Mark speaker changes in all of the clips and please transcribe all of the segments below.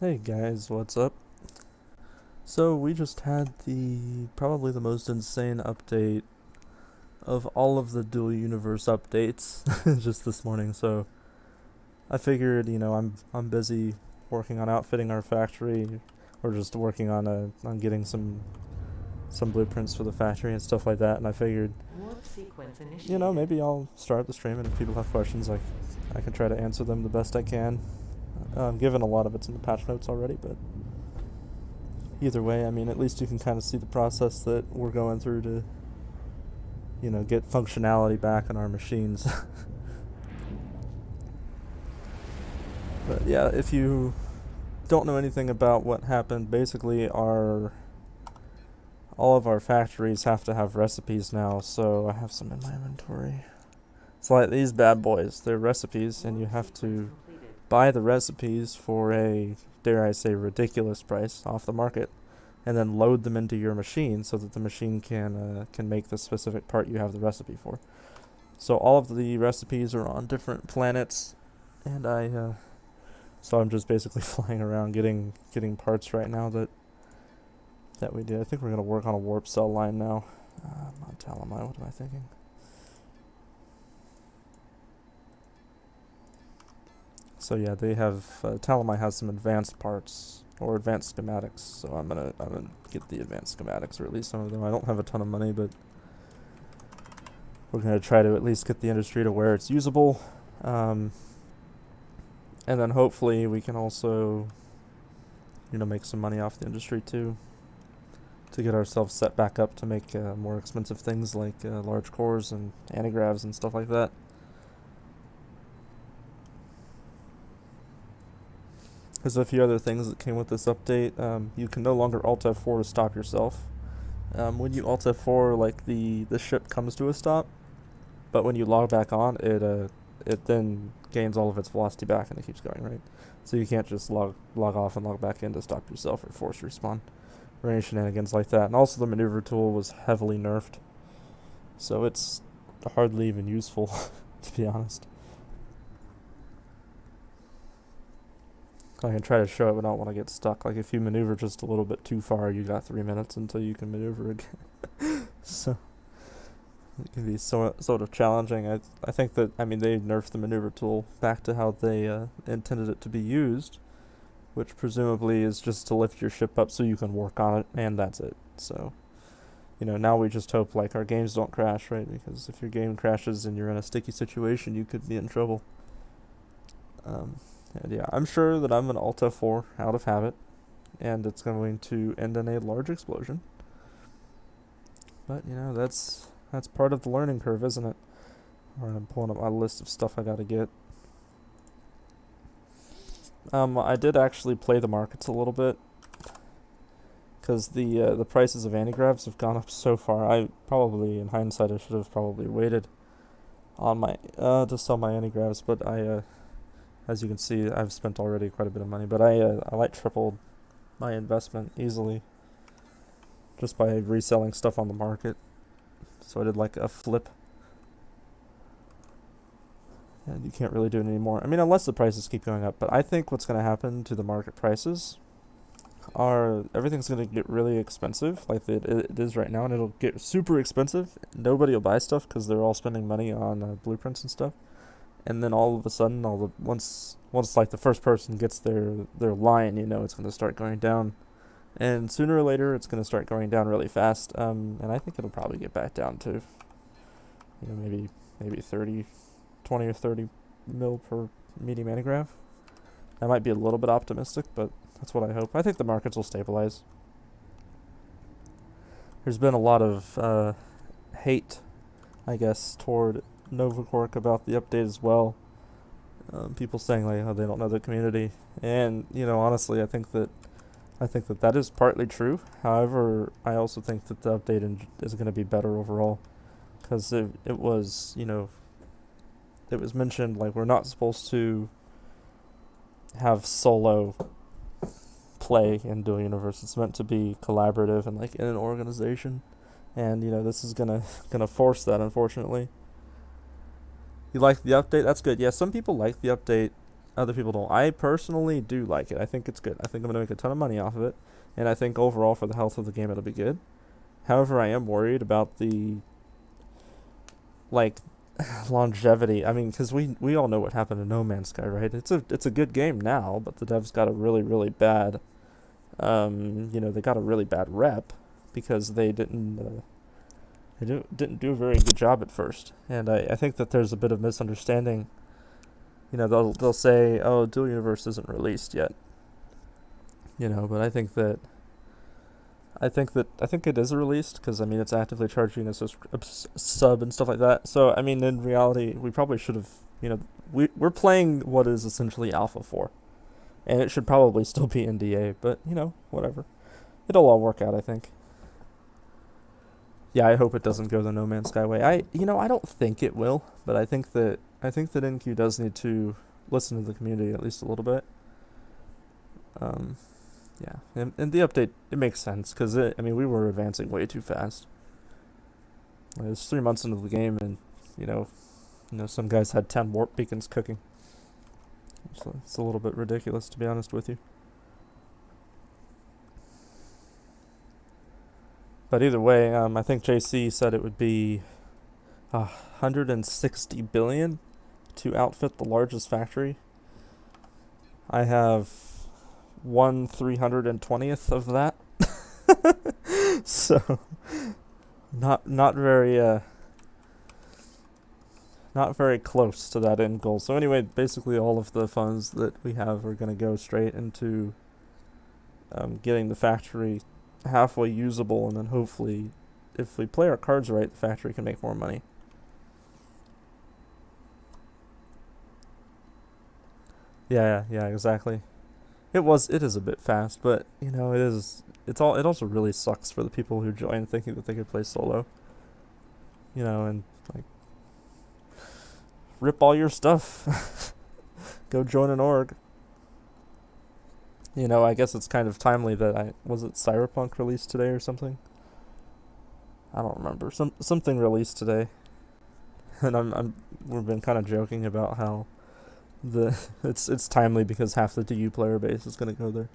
Speaker 1: Hey guys, what's up? So we just had probably the most insane update of all of the dual universe updates just this morning. So I figured, I'm busy working on outfitting our factory, or just working on getting some blueprints for the factory and stuff like that. And I figured,
Speaker 2: Warp sequence initiated.
Speaker 1: maybe I'll start the stream, and if people have questions, I can try to answer them the best I can. Given a lot of it's in the patch notes already, but either way, I mean, at least you can kind of see the process that we're going through to, get functionality back on our machines. But yeah, if you don't know anything about what happened, basically all of our factories have to have recipes now, so I have some in my inventory. It's like these bad boys, they're recipes, and you
Speaker 2: Warp
Speaker 1: have
Speaker 2: sequence
Speaker 1: to
Speaker 2: completed.
Speaker 1: buy the recipes for a, dare I say, ridiculous price off the market, and then load them into your machine so that the machine can make the specific part you have the recipe for. So all of the recipes are on different planets, and so I'm just basically flying around getting parts right now that we did. I think we're gonna work on a warp cell line now. Not Talamai. What am I thinking? So yeah, they have Talamai has some advanced parts or advanced schematics. So I'm gonna get the advanced schematics, or at least some of them. I don't have a ton of money, but we're gonna try to at least get the industry to where it's usable, um, and then hopefully we can also, make some money off the industry too, to get ourselves set back up to make more expensive things like large cores and anti-gravs and stuff like that. There's a few other things that came with this update. You can no longer Alt F4 to stop yourself. When you Alt F4, like the ship comes to a stop, but when you log back on, it then gains all of its velocity back and it keeps going, right? So you can't just log off and log back in to stop yourself or force respawn or any shenanigans like that. And also the maneuver tool was heavily nerfed, so it's hardly even useful, to be honest. I can try to show it, but I don't want to get stuck. Like if you maneuver just a little bit too far, you got 3 minutes until you can maneuver again. So it can be sort of challenging. I think that, I mean, they nerfed the maneuver tool back to how they intended it to be used, which presumably is just to lift your ship up so you can work on it, and that's it. So, now we just hope like our games don't crash, right? Because if your game crashes and you're in a sticky situation, you could be in trouble. Um, and yeah, I'm sure that I'm an Alt F4 out of habit, and it's going to end in a large explosion. But that's part of the learning curve, isn't it? Alright, I'm pulling up my list of stuff I gotta get. I did actually play the markets a little bit, because the prices of anti-gravs have gone up so far. I probably, in hindsight, I should have probably waited on my to sell my anti-gravs, but as you can see, I've spent already quite a bit of money. But I like tripled my investment easily just by reselling stuff on the market. So I did like a flip, and you can't really do it anymore. I mean, unless the prices keep going up. But I think what's going to happen to the market prices are everything's going to get really expensive, like it is right now, and it'll get super expensive. Nobody will buy stuff because they're all spending money on blueprints and stuff. And then all of a sudden, once like the first person gets their line, it's going to start going down, and sooner or later, it's going to start going down really fast. And I think it'll probably get back down to, maybe 30, 20 or 30 mil per medium antigrav. That might be a little bit optimistic, but that's what I hope. I think the markets will stabilize. There's been a lot of hate, I guess, toward NovaCork about the update as well. People saying like, oh, they don't know the community, and honestly, I think that is partly true. However, I also think that the update is going to be better overall, because it was it was mentioned like we're not supposed to have solo play in Dual Universe. It's meant to be collaborative and like in an organization, and this is gonna force that, unfortunately. You like the update? That's good. Yeah, some people like the update. other people don't. I personally do like it. I think it's good. I think I'm gonna make a ton of money off of it, and I think overall for the health of the game it'll be good. However, I am worried about the like longevity. I mean, because we all know what happened to No Man's Sky, right? It's a good game now, but the devs got a really bad, they got a really bad rep because they didn't do a very good job at first, and I think that there's a bit of misunderstanding. They'll say, oh, Dual Universe isn't released yet, but I think it is released because I mean it's actively charging a sub and stuff like that. So I mean in reality we probably should have we're playing what is essentially Alpha 4, and it should probably still be NDA, but whatever, it'll all work out I think. Yeah, I hope it doesn't go the No Man's Sky way. I don't think it will, but I think that NQ does need to listen to the community at least a little bit. Yeah, and the update, it makes sense because we were advancing way too fast. It was 3 months into the game, and some guys had 10 warp beacons cooking. So it's a little bit ridiculous, to be honest with you. But either way, I think JC said it would be 160 billion to outfit the largest factory. I have 1/320th of that. So not very close to that end goal. So anyway, basically all of the funds that we have are going to go straight into getting the factory halfway usable, and then hopefully if we play our cards right, the factory can make more money. Yeah, exactly. It is a bit fast, but it also really sucks for the people who join thinking that they could play solo. And like rip all your stuff. Go join an org. I guess it's kind of timely that was it Cyberpunk released today or something? I don't remember. Something released today. And we've been kind of joking about how it's timely because half the DU player base is going to go there.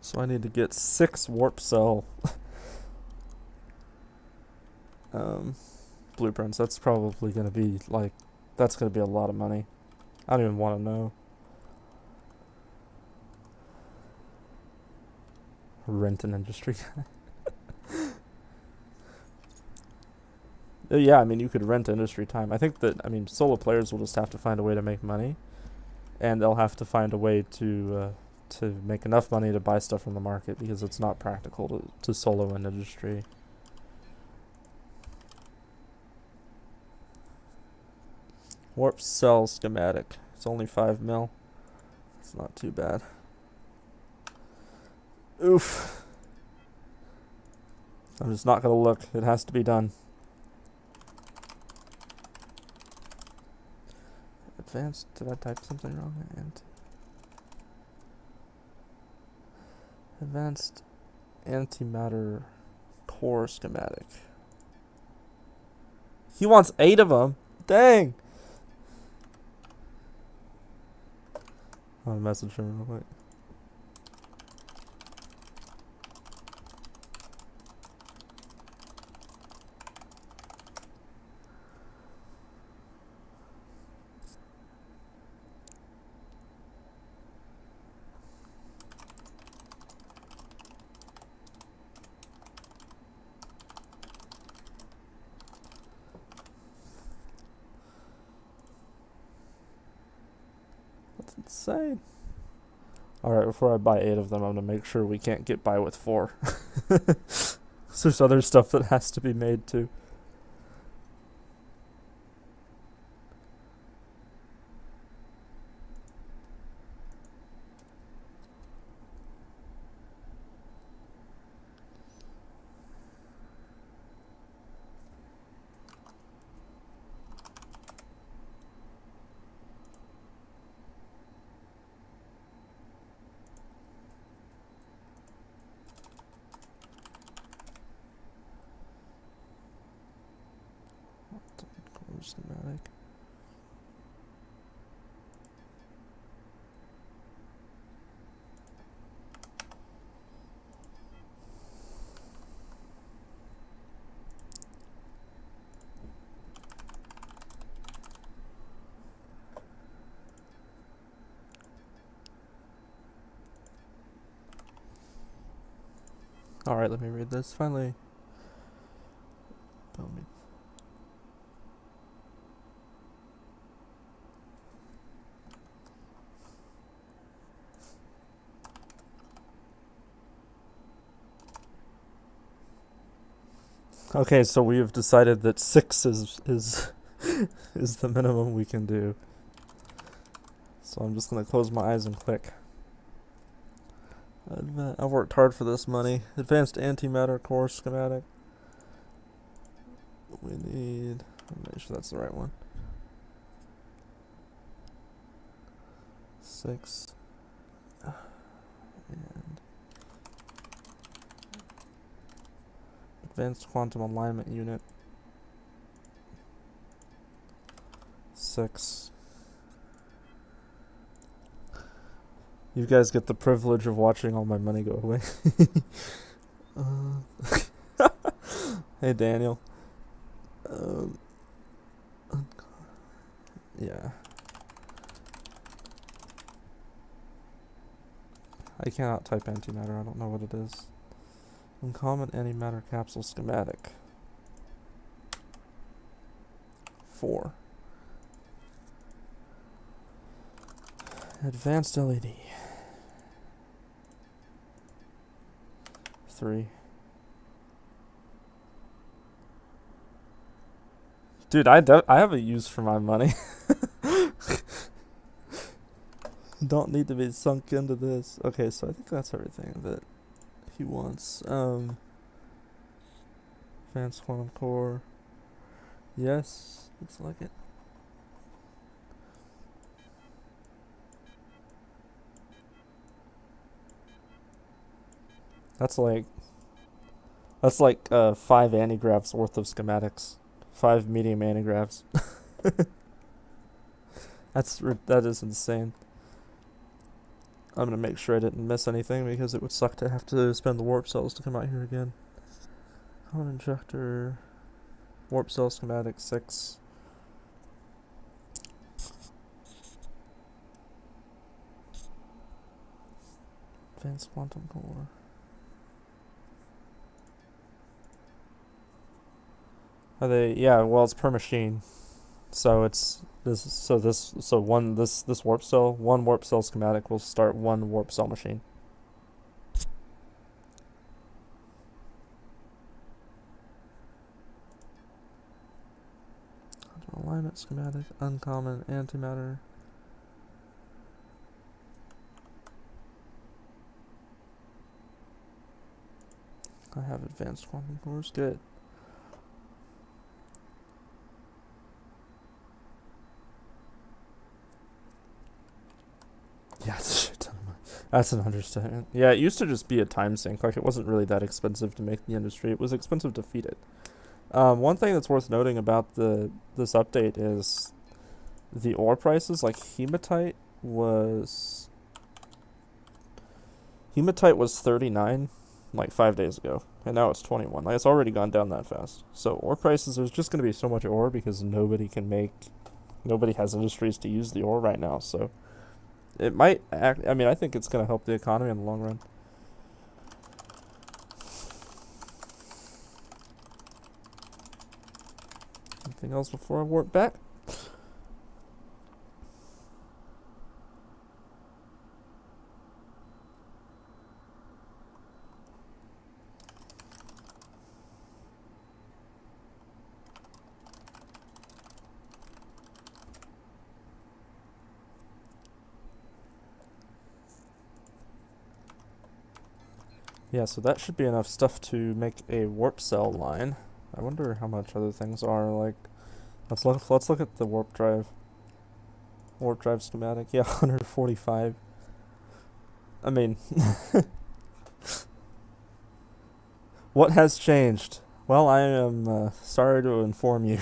Speaker 1: So I need to get 6 warp cell blueprints. That's probably going to be that's going to be a lot of money. I don't even want to know. Rent an industry. Yeah, you could rent industry time. I think that solo players will just have to find a way to make money, and they'll have to find a way to make enough money to buy stuff from the market, because it's not practical to solo an industry. Warp cell schematic. It's only 5 mil. It's not too bad. Oof. I'm just not going to look. It has to be done. Advanced. Did I type something wrong? Advanced antimatter core schematic. He wants 8 of them. Dang. I'll message him real quick. That's insane. Alright, before I buy 8 of them, I'm going to make sure we can't get by with 4. So there's other stuff that has to be made too. Alright, let me read this. Finally. Okay, so we have decided that 6 is is the minimum we can do. So I'm just gonna close my eyes and click. I've worked hard for this money. Advanced antimatter core schematic. We need. Make sure that's the right one. 6. And advanced quantum alignment unit. 6. You guys get the privilege of watching all my money go away. Hey Daniel. Yeah. I cannot type antimatter, I don't know what it is. Uncommon antimatter capsule schematic. 4. Advanced LED. 3. Dude, I have a use for my money. Don't need to be sunk into this. Okay, so I think that's everything that he wants. Advanced quantum core. Yes, looks like it. That's like 5 anti-gravs worth of schematics. 5 medium anti-gravs. That is insane. I'm gonna make sure I didn't miss anything because it would suck to have to spend the warp cells to come out here again. Common injector, warp cell schematic 6. Advanced quantum core. Are they? Yeah. Well, it's per machine, so it's this. So this warp cell, one warp cell schematic will start one warp cell machine. Alignment schematic, uncommon antimatter. I have advanced quantum cores. Good. Yeah, it's a shit ton of money. That's an understatement. Yeah, it used to just be a time sink. Like, it wasn't really that expensive to make the industry. It was expensive to feed it. One thing that's worth noting about this update is the ore prices. Like, hematite was 39 like 5 days ago, and now it's 21. Like, it's already gone down that fast. So ore prices, there's just going to be so much ore because nobody has industries to use the ore right now. So it might act. I mean, I think it's going to help the economy in the long run. Anything else before I warp back? Yeah, so that should be enough stuff to make a warp cell line. I wonder how much other things are. Like, let's look at the warp drive. Warp drive schematic. Yeah, 145. I mean, what has changed? Well, I am sorry to inform you.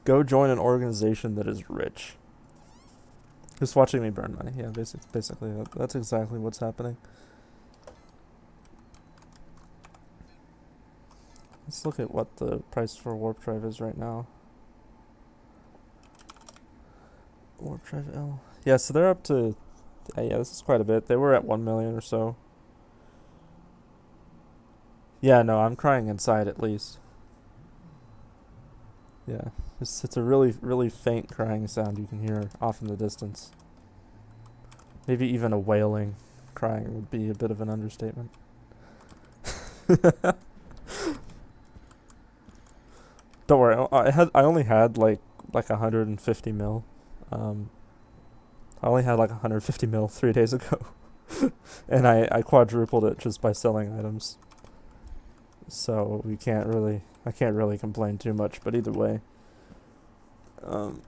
Speaker 1: Go join an organization that is rich. Just watching me burn money. Yeah, basically that's exactly what's happening. Let's look at what the price for warp drive is right now. Warp drive L. Yeah, so they're up to... yeah, this is quite a bit. They were at 1 million or so. Yeah, no, I'm crying inside at least. Yeah, it's a really really faint crying sound you can hear off in the distance. Maybe even a wailing crying would be a bit of an understatement. Don't worry, I only had like 150 mil. Um, I only had like 150 mil 3 days ago, and I quadrupled it just by selling items. So I can't really complain too much. But either way, um,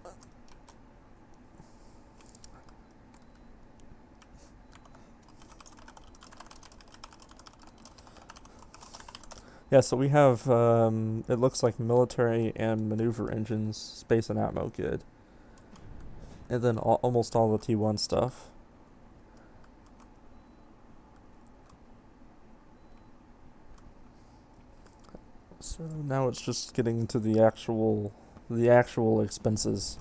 Speaker 1: yeah. So we have it looks like military and maneuver engines, space and atmo good, and then almost all the T1 stuff. So now it's just getting to the actual expenses.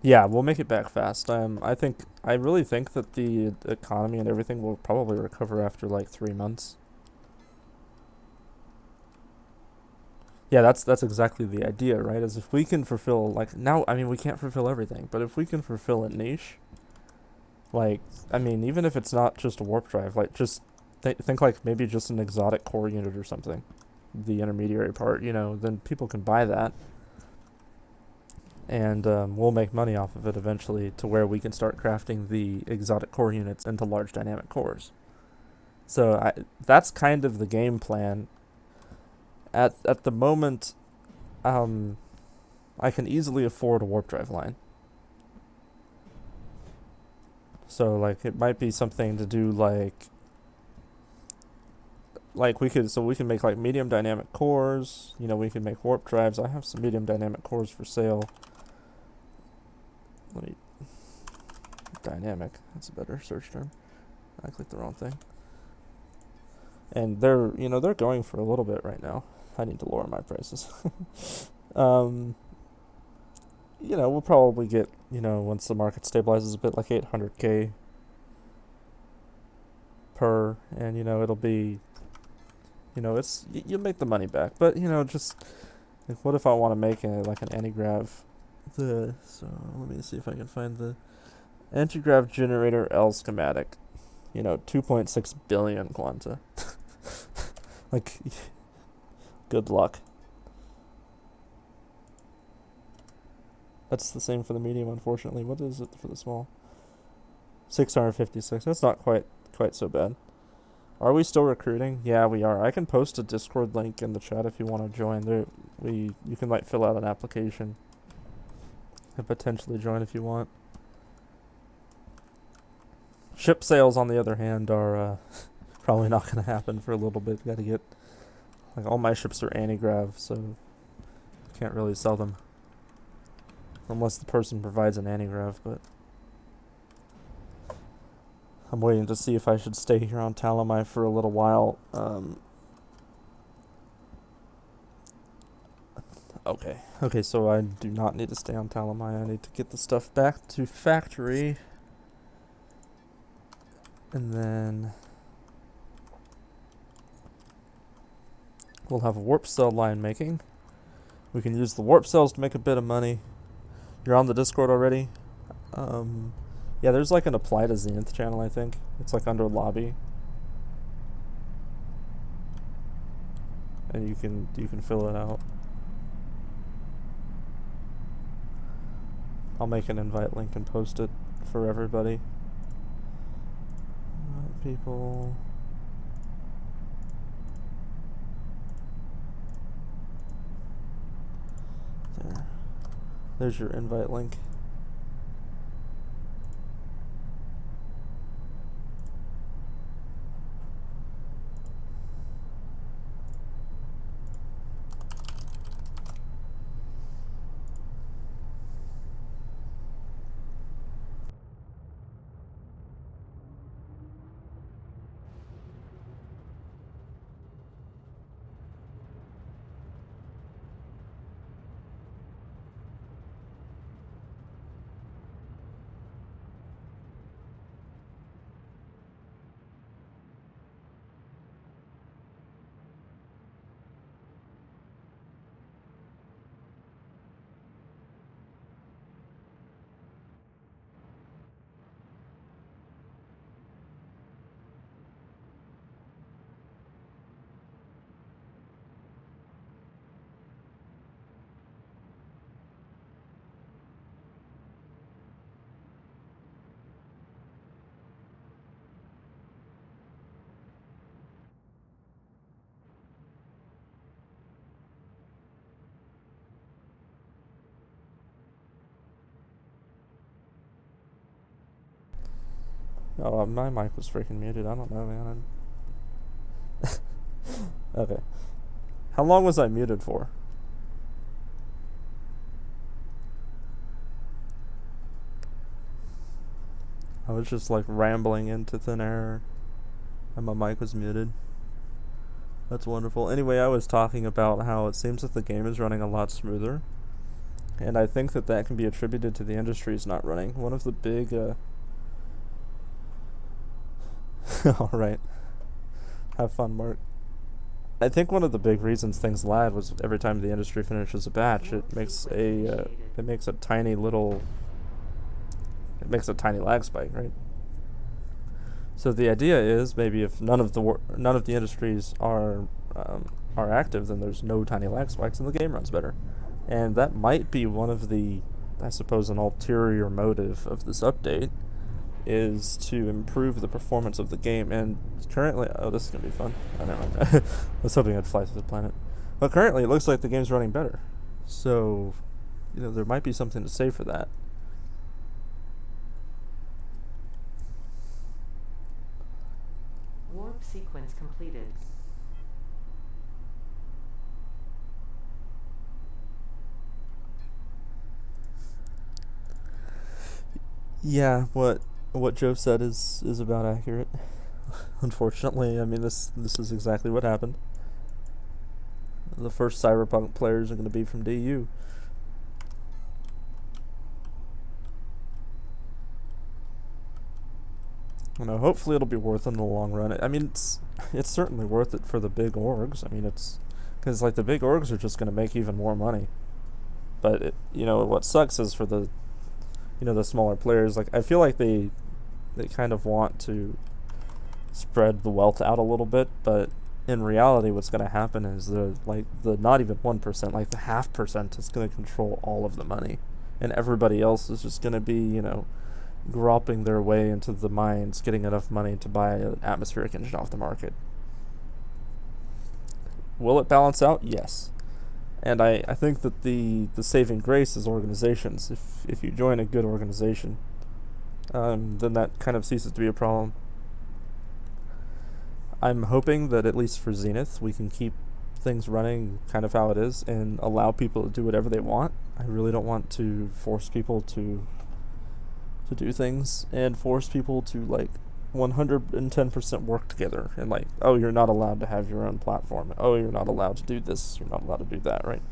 Speaker 1: Yeah, we'll make it back fast. I really think that the economy and everything will probably recover after like 3 months. Yeah, that's exactly the idea, right? Is if we can fulfill like now, I mean, we can't fulfill everything, but if we can fulfill a niche, like I mean, even if it's not just a warp drive, like just think like maybe just an exotic core unit or something, the intermediary part, then people can buy that, and we'll make money off of it eventually to where we can start crafting the exotic core units into large dynamic cores. So that's kind of the game plan. At the moment, um, I can easily afford a warp drive line. So like it might be something to do like we can make like medium dynamic cores. We can make warp drives. I have some medium dynamic cores for sale. Let me dynamic. That's a better search term. I clicked the wrong thing. And they're going for a little bit right now. I need to lower my prices. um, we'll probably get, once the market stabilizes a bit, like 800K per, and it'll be, you'll make the money back. But just like, what if I want to make like an anti-grav? So let me see if I can find the anti-grav generator L schematic. 2.6 billion quanta. Like, good luck. That's the same for the medium, unfortunately. What is it for the small? 656. That's not quite so bad. Are we still recruiting? Yeah, we are. I can post a Discord link in the chat if you want to join. You can like fill out an application and potentially join if you want. Ship sales, on the other hand, are probably not going to happen for a little bit. Got to get like all my ships are anti-grav, so can't really sell them unless the person provides an anti-grav. But I'm waiting to see if I should stay here on Talamai for a little while. Okay, so I do not need to stay on Talamai. I need to get the stuff back to factory. And then we'll have a warp cell line making. We can use the warp cells to make a bit of money. You're on the Discord already? Yeah, there's like an apply to Zenith channel, I think. It's like under lobby. And you can fill it out. I'll make an invite link and post it for everybody. People. There's your invite link. Oh, my mic was freaking muted. I don't know, man. Okay. How long was I muted for? I was just like rambling into thin air and my mic was muted. That's wonderful. Anyway, I was talking about how it seems that the game is running a lot smoother. And I think that that can be attributed to the industries not running. One of the big... Alright. Have fun, Mark. I think one of the big reasons things lag was every time the industry finishes a batch, it makes a tiny little... It makes a tiny lag spike, right? So the idea is maybe if none of the industries are active, then there's no tiny lag spikes and the game runs better. And that might be one of the, I suppose, an ulterior motive of this update, is to improve the performance of the game. And currently, oh, this is gonna be fun. Oh, never mind. I was hoping I'd fly through the planet, but currently it looks like the game's running better. So, there might be something to say for that.
Speaker 2: Warp sequence completed.
Speaker 1: Yeah, what Joe said is about accurate. Unfortunately, I mean this is exactly what happened. The first Cyberpunk players are going to be from DU. Hopefully it'll be worth it in the long run. I mean, it's certainly worth it for the big orgs. I mean, it's because like the big orgs are just going to make even more money. But what sucks is for the the smaller players. Like I feel like they kind of want to spread the wealth out a little bit, but in reality, what's going to happen is the not even 1%, like the 0.5% is going to control all of the money, and everybody else is just going to be groping their way into the mines, getting enough money to buy an atmospheric engine off the market. Will it balance out? Yes. And I think that the saving grace is organizations. If you join a good organization, then that kind of ceases to be a problem. I'm hoping that at least for Zenith, we can keep things running kind of how it is and allow people to do whatever they want. I really don't want to force people to do things and force people to 110% work together and oh, you're not allowed to have your own platform. Oh, you're not allowed to do this. You're not allowed to do that, right?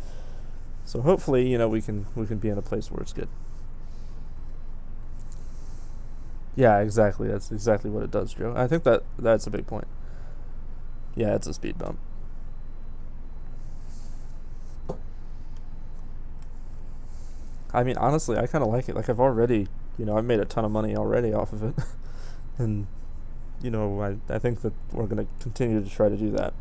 Speaker 1: So hopefully, we can be in a place where it's good. Yeah, exactly. That's exactly what it does, Joe. I think that's a big point. Yeah, it's a speed bump. I mean, honestly, I kind of like it. Like I've already, I've made a ton of money already off of it. And I think that we're going to continue to try to do that.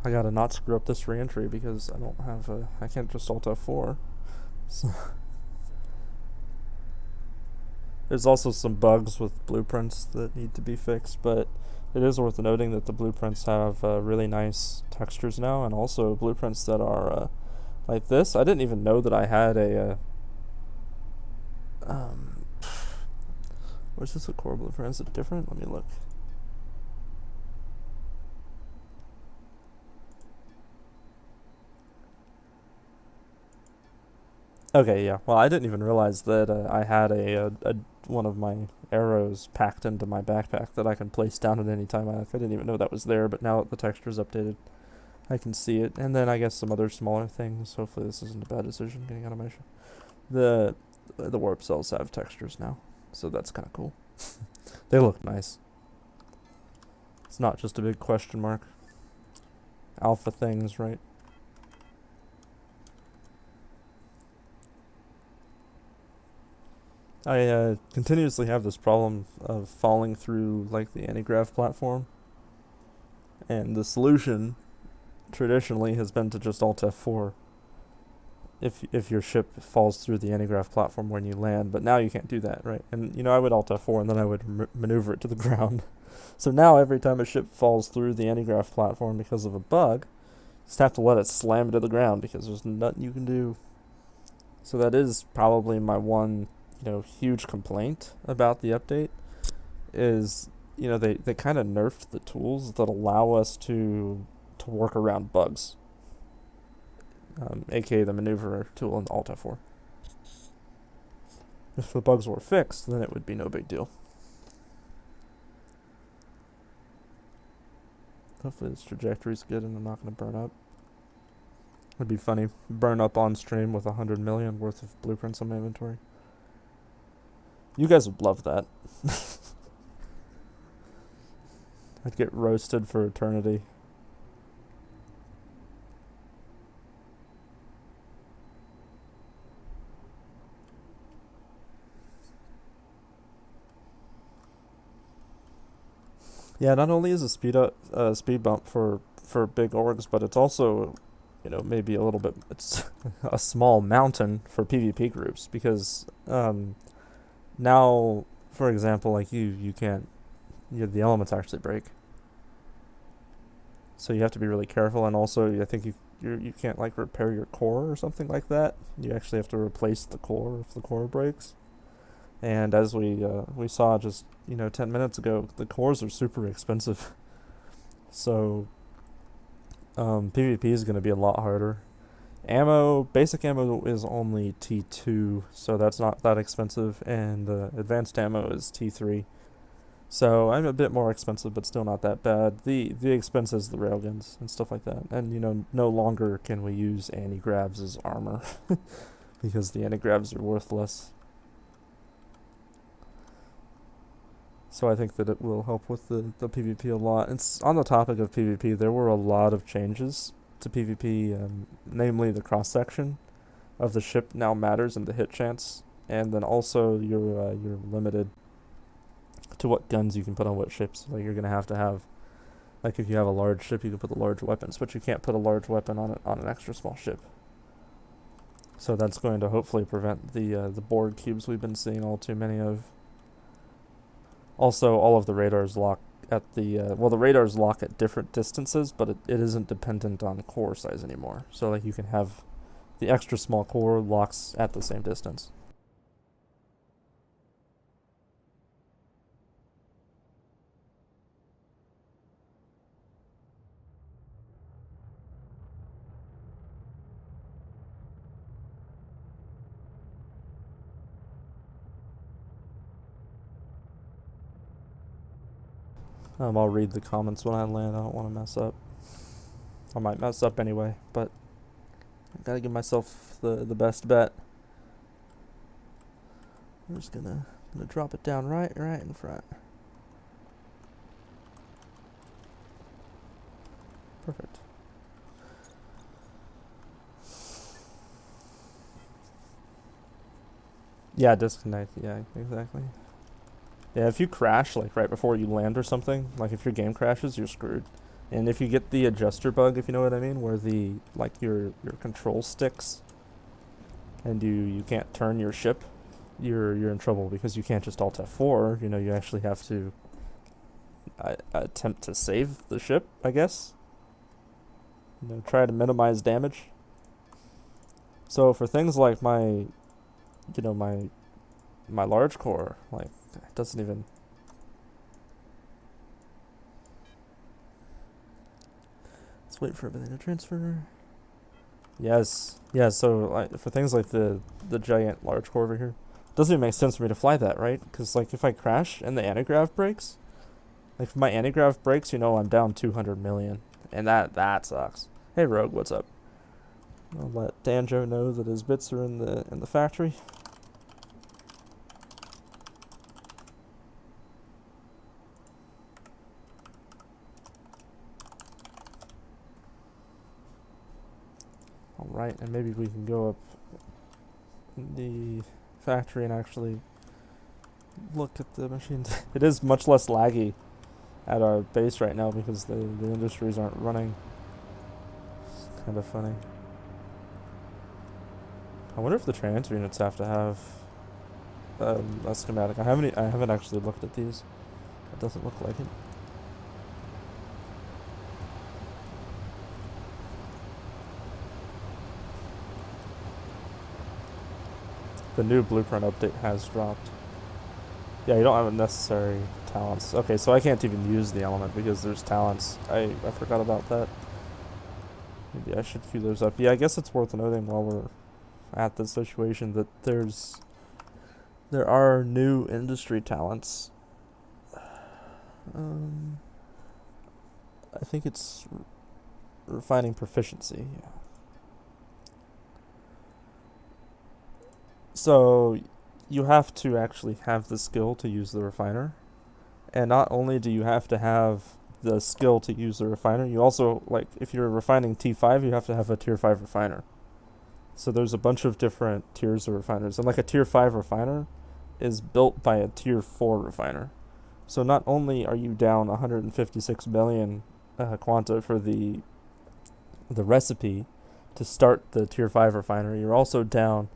Speaker 1: I gotta not screw up this reentry because I can't just Alt F4. So there's also some bugs with blueprints that need to be fixed, but it is worth noting that the blueprints have really nice textures now, and also blueprints that are like this. I didn't even know that I had a where's this a core blueprint? Is it different? Let me look. Okay, yeah. Well, I didn't even realize that I had a one of my arrows packed into my backpack that I can place down at any time. I didn't even know that was there, but now that the texture's updated, I can see it. And then I guess some other smaller things. Hopefully this isn't a bad decision getting animation. The warp cells have textures now, so that's kind of cool. They look nice. It's not just a big question mark. Alpha things, right? I continuously have this problem of falling through the anti-grav platform, and the solution traditionally has been to just Alt F4 if your ship falls through the anti-grav platform when you land, but now you can't do that, right? And you know, I would Alt F4 and then I would maneuver it to the ground. So now every time a ship falls through the anti-grav platform because of a bug, you just have to let it slam to the ground because there's nothing you can do. So that is probably my one, huge complaint about the update is, they kind of nerfed the tools that allow us to work around bugs. Aka the maneuver tool in Alt F4. If the bugs were fixed, then it would be no big deal. Hopefully this trajectory's good and I'm not going to burn up. It'd be funny, burn up on stream with 100 million worth of blueprints on my inventory. You guys would love that. I'd get roasted for eternity. Yeah, not only is a speed bump for big orgs, but it's also, maybe a little bit, it's a small mountain for PvP groups because now, for example, like you can't, the elements actually break. So you have to be really careful, and also I think you can't like repair your core or something like that. You actually have to replace the core if the core breaks. And as we saw just 10 minutes ago, the cores are super expensive. So PvP is going to be a lot harder. Basic ammo is only T2, so that's not that expensive, and advanced ammo is T3. So I'm a bit more expensive, but still not that bad. The expense is the railguns and stuff like that. And no longer can we use anti-gravs as armor because the anti-gravs are worthless. So I think that it will help with the PvP a lot. It's on the topic of PvP, there were a lot of changes to PvP, namely the cross-section of the ship now matters and the hit chance, and then also you're limited to what guns you can put on what ships. Like you're gonna have to have, like if you have a large ship, you can put the large weapons, but you can't put a large weapon on an extra small ship. So that's going to hopefully prevent the board cubes we've been seeing all too many of. Also, all of the radars lock at the radars lock at different distances, but it isn't dependent on core size anymore. So like you can have the extra small core locks at the same distance. I'll read the comments when I land. I don't want to mess up. I might mess up anyway, but I gotta give myself the best bet. I'm just gonna drop it down right in front. Perfect. Yeah, disconnect. Yeah, exactly. Yeah, if you crash like right before you land or something, like if your game crashes, you're screwed. And if you get the adjuster bug, if you know what I mean, where your control sticks and you can't turn your ship, you're in trouble because you can't just Alt F4. You actually have to attempt to save the ship, I guess. Try to minimize damage. So for things like my large core, like it doesn't even. Let's wait for everything to transfer. Yes, yeah. So for things like the giant large core over here, it doesn't even make sense for me to fly that, right? Because like if I crash and the anti-grav breaks, like if my anti-grav breaks, I'm down 200 million, and that sucks. Hey Rogue, what's up? I'll let Danjo know that his bits are in the factory. Alright, and maybe we can go up in the factory and actually look at the machines. It is much less laggy at our base right now because the industries aren't running. It's kind of funny. I wonder if the transfer units have to have a schematic. I haven't actually looked at these. It doesn't look like it. The new blueprint update has dropped. Yeah, you don't have necessary talents. Okay, so I can't even use the element because there's talents. I forgot about that. Maybe I should queue those up. Yeah, I guess it's worth noting while we're at this situation that there are new industry talents. I think it's refining proficiency. Yeah. So you have to actually have the skill to use the refiner. And not only do you have to have the skill to use the refiner, you also, like, if you're refining T5, you have to have a tier 5 refiner. So there's a bunch of different tiers of refiners. And like a tier 5 refiner is built by a tier 4 refiner. So not only are you down 156 million quanta for the recipe to start the tier 5 refiner, you're also down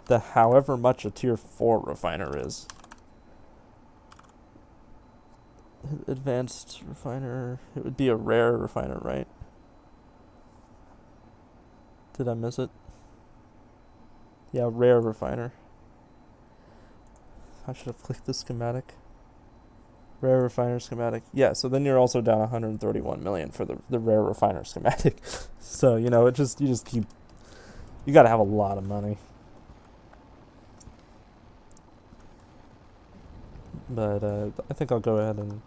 Speaker 1: the however much a tier 4 refiner is. Advanced refiner, it would be a rare refiner, right? Did I miss it? Yeah, rare refiner. I should have clicked the schematic. Rare refiner schematic. Yeah, so then you're also down 131 million for the rare refiner schematic. So, you know, you just keep, you gotta have a lot of money. But I think I'll go ahead and,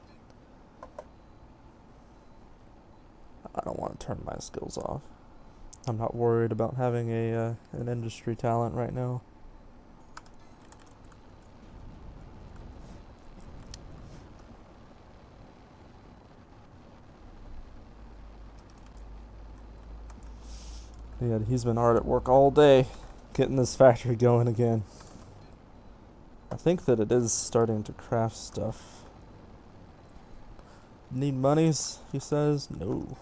Speaker 1: I don't want to turn my skills off. I'm not worried about having an industry talent right now. Yeah, he's been hard at work all day, getting this factory going again. I think that it is starting to craft stuff. Need monies, he says. No.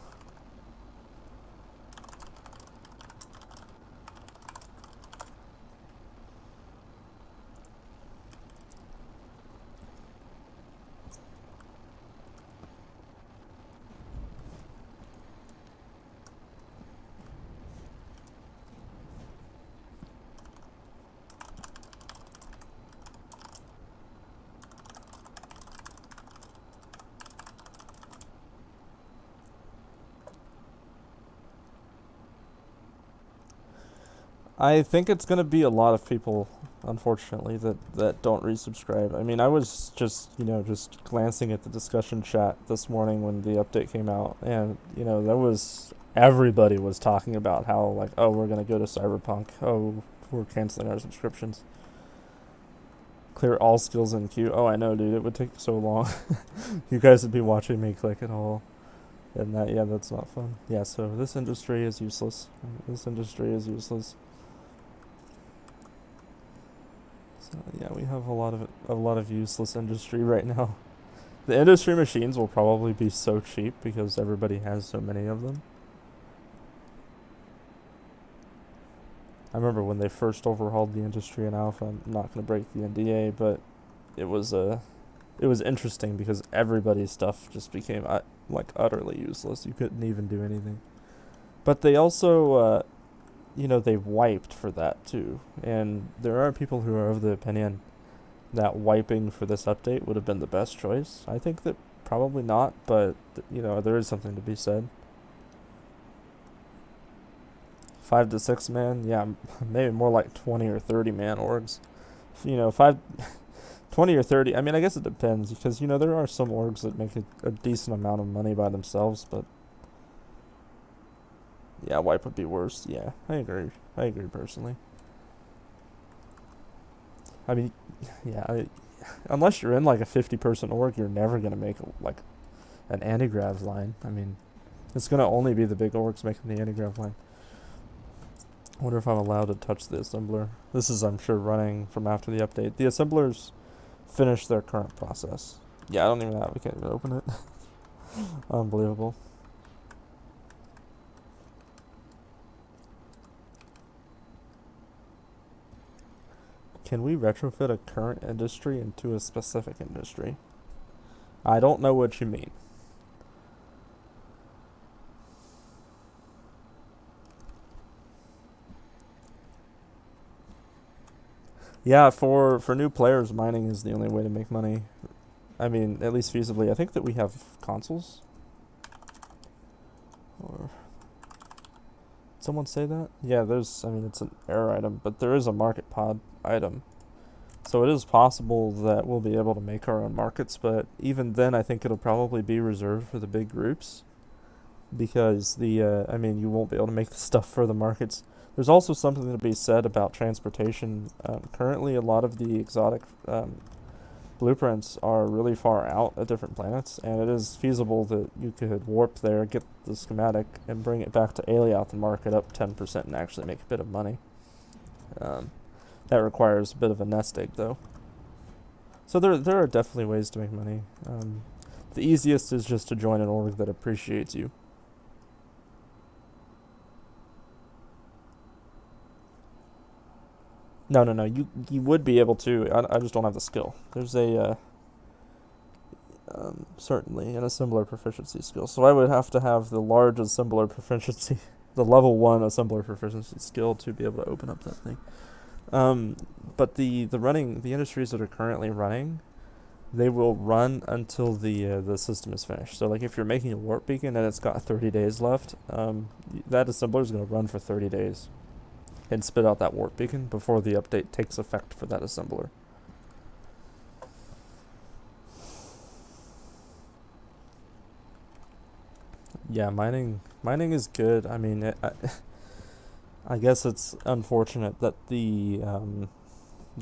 Speaker 1: I think it's going to be a lot of people, unfortunately, that don't resubscribe. I mean, I was just glancing at the discussion chat this morning when the update came out, and, everybody was talking about how, like, oh, we're going to go to Cyberpunk. Oh, we're canceling our subscriptions. Clear all skills in queue. Oh, I know, dude. It would take so long. You guys would be watching me click it all. And that's not fun. Yeah, so this industry is useless. This industry is useless. So yeah, we have a lot of useless industry right now. The industry machines will probably be so cheap because everybody has so many of them. I remember when they first overhauled the industry in alpha. I'm not going to break the NDA, but it was interesting because everybody's stuff just became utterly useless. You couldn't even do anything. But they also they wiped for that too. And there are people who are of the opinion that wiping for this update would have been the best choice. I think that probably not, but there is something to be said. 5 to 6 man, yeah, maybe more like 20 or 30 man orgs. 20 or 30, I mean, I guess it depends, because, there are some orgs that make a decent amount of money by themselves, but yeah, wipe would be worse. Yeah, I agree personally. I mean, yeah, unless you're in like a 50-person org, you're never going to make an anti-grav line. I mean, it's going to only be the big orgs making the anti-grav line. I wonder if I'm allowed to touch the assembler. This is, I'm sure, running from after the update. The assemblers finished their current process. Yeah, we can't even open it. Unbelievable. can we retrofit a current industry into a specific industry? I don't know what you mean. Yeah, for new players, mining is the only way to make money. I mean, at least feasibly. I think that we have consoles. Or someone say that? Yeah, there's, I mean, it's an error item, but there is a market pod item. So it is possible that we'll be able to make our own markets, but even then I think it'll probably be reserved for the big groups. Because I mean, you won't be able to make the stuff for the markets. There's also something to be said about transportation. Currently, a lot of the exotic blueprints are really far out at different planets, and it is feasible that you could warp there, get the schematic, and bring it back to Alioth and mark it up 10% and actually make a bit of money. That requires a bit of a nest egg, though. So there are definitely ways to make money. The easiest is just to join an org that appreciates you. No, you would be able to. I just don't have the skill. There's a certainly an assembler proficiency skill. So I would have to have the large assembler proficiency, the level 1 assembler proficiency skill to be able to open up that thing. But the industries that are currently running, they will run until the system is finished. So like if you're making a warp beacon and it's got 30 days left, that assembler is going to run for 30 days. And spit out that warp beacon before the update takes effect for that assembler. Yeah, mining is good. I mean, I guess it's unfortunate that the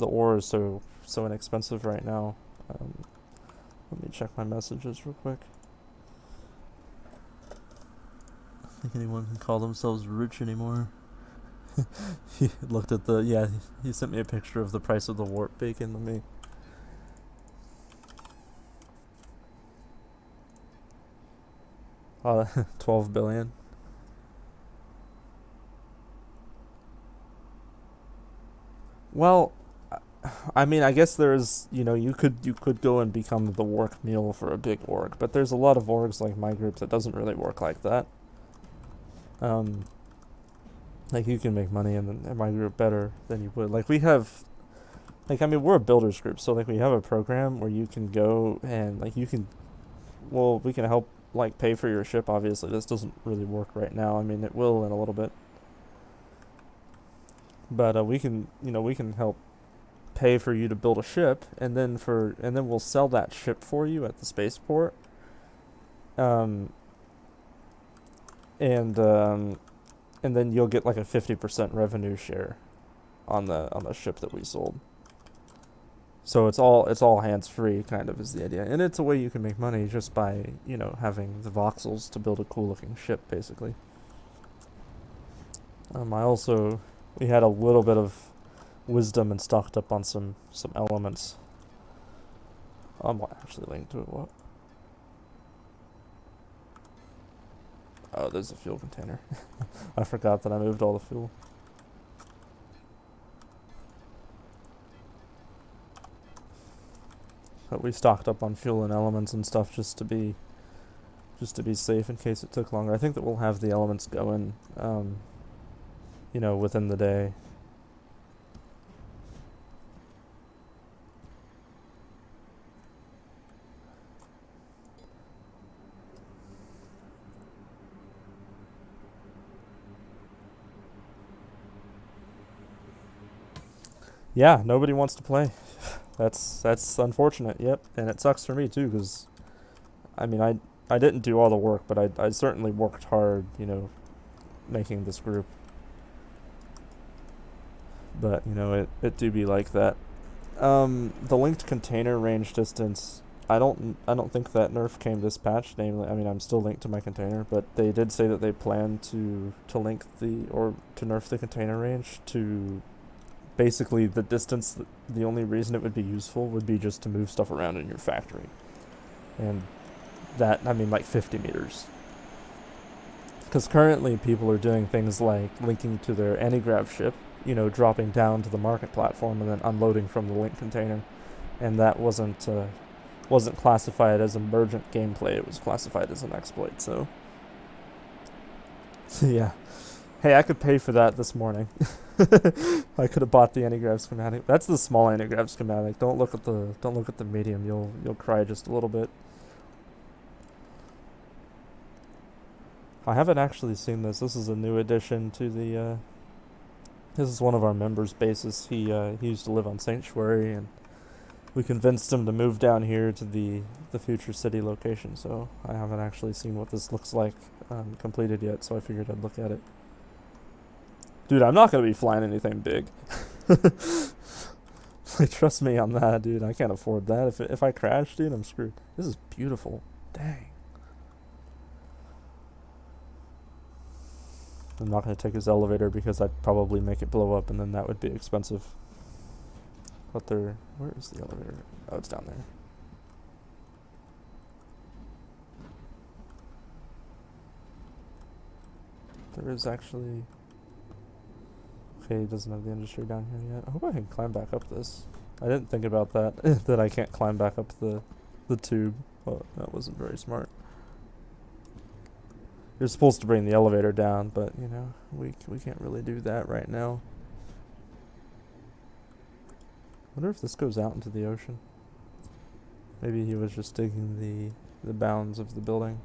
Speaker 1: ore is so inexpensive right now. Let me check my messages real quick. I don't think anyone can call themselves rich anymore. He looked at he sent me a picture of the price of the warp bacon. Let me. 12 billion. Well, I mean, I guess there's, you could go and become the work mule for a big org, but there's a lot of orgs like my group that doesn't really work like that. Like, you can make money in my group better than you would. Like, we have, like, I mean, we're a builders group, so, like, we have a program where you can go and, like, we can help, like, pay for your ship, obviously. This doesn't really work right now. I mean, it will in a little bit. But, we can help pay for you to build a ship, and then we'll sell that ship for you at the spaceport. And then you'll get like a 50% revenue share on the ship that we sold. So it's all hands free, kind of, is the idea, and it's a way you can make money just by having the voxels to build a cool looking ship, basically. We had a little bit of wisdom and stocked up on some elements. I'm actually linked to it. What? Oh, there's a fuel container. I forgot that I moved all the fuel. But we stocked up on fuel and elements and stuff just to be safe in case it took longer. I think that we'll have the elements going, within the day. Yeah, nobody wants to play. That's unfortunate. Yep, and it sucks for me too, because I mean, I didn't do all the work, but I certainly worked hard, making this group. But it do be like that. The linked container range distance, I don't think that nerf came this patch. Namely, I mean, I'm still linked to my container, but they did say that they plan to link to nerf the container range to basically the distance. The only reason it would be useful would be just to move stuff around in your factory, and that, I mean, like 50 meters. Because currently people are doing things like linking to their anti-grav ship, dropping down to the market platform and then unloading from the link container, and that wasn't classified as emergent gameplay. It was classified as an exploit. So yeah. Hey, I could pay for that this morning. I could have bought the anti-grav schematic. That's the small anti-grav schematic. Don't look at the medium. You'll cry just a little bit. I haven't actually seen this. This is a new addition to the. This is one of our members' bases. He used to live on Sanctuary, and we convinced him to move down here to the future city location. So I haven't actually seen what this looks like completed yet. So I figured I'd look at it. Dude, I'm not going to be flying anything big. Like, trust me on that, dude. I can't afford that. If I crash, dude, I'm screwed. This is beautiful. Dang. I'm not going to take his elevator because I'd probably make it blow up, and then that would be expensive. But where is the elevator? Oh, it's down there. There is actually... Okay, he doesn't have the industry down here yet. I hope I can climb back up this. I didn't think about that, that I can't climb back up the tube. Well, that wasn't very smart. You're supposed to bring the elevator down, but, we can't really do that right now. I wonder if this goes out into the ocean. Maybe he was just digging the bounds of the building.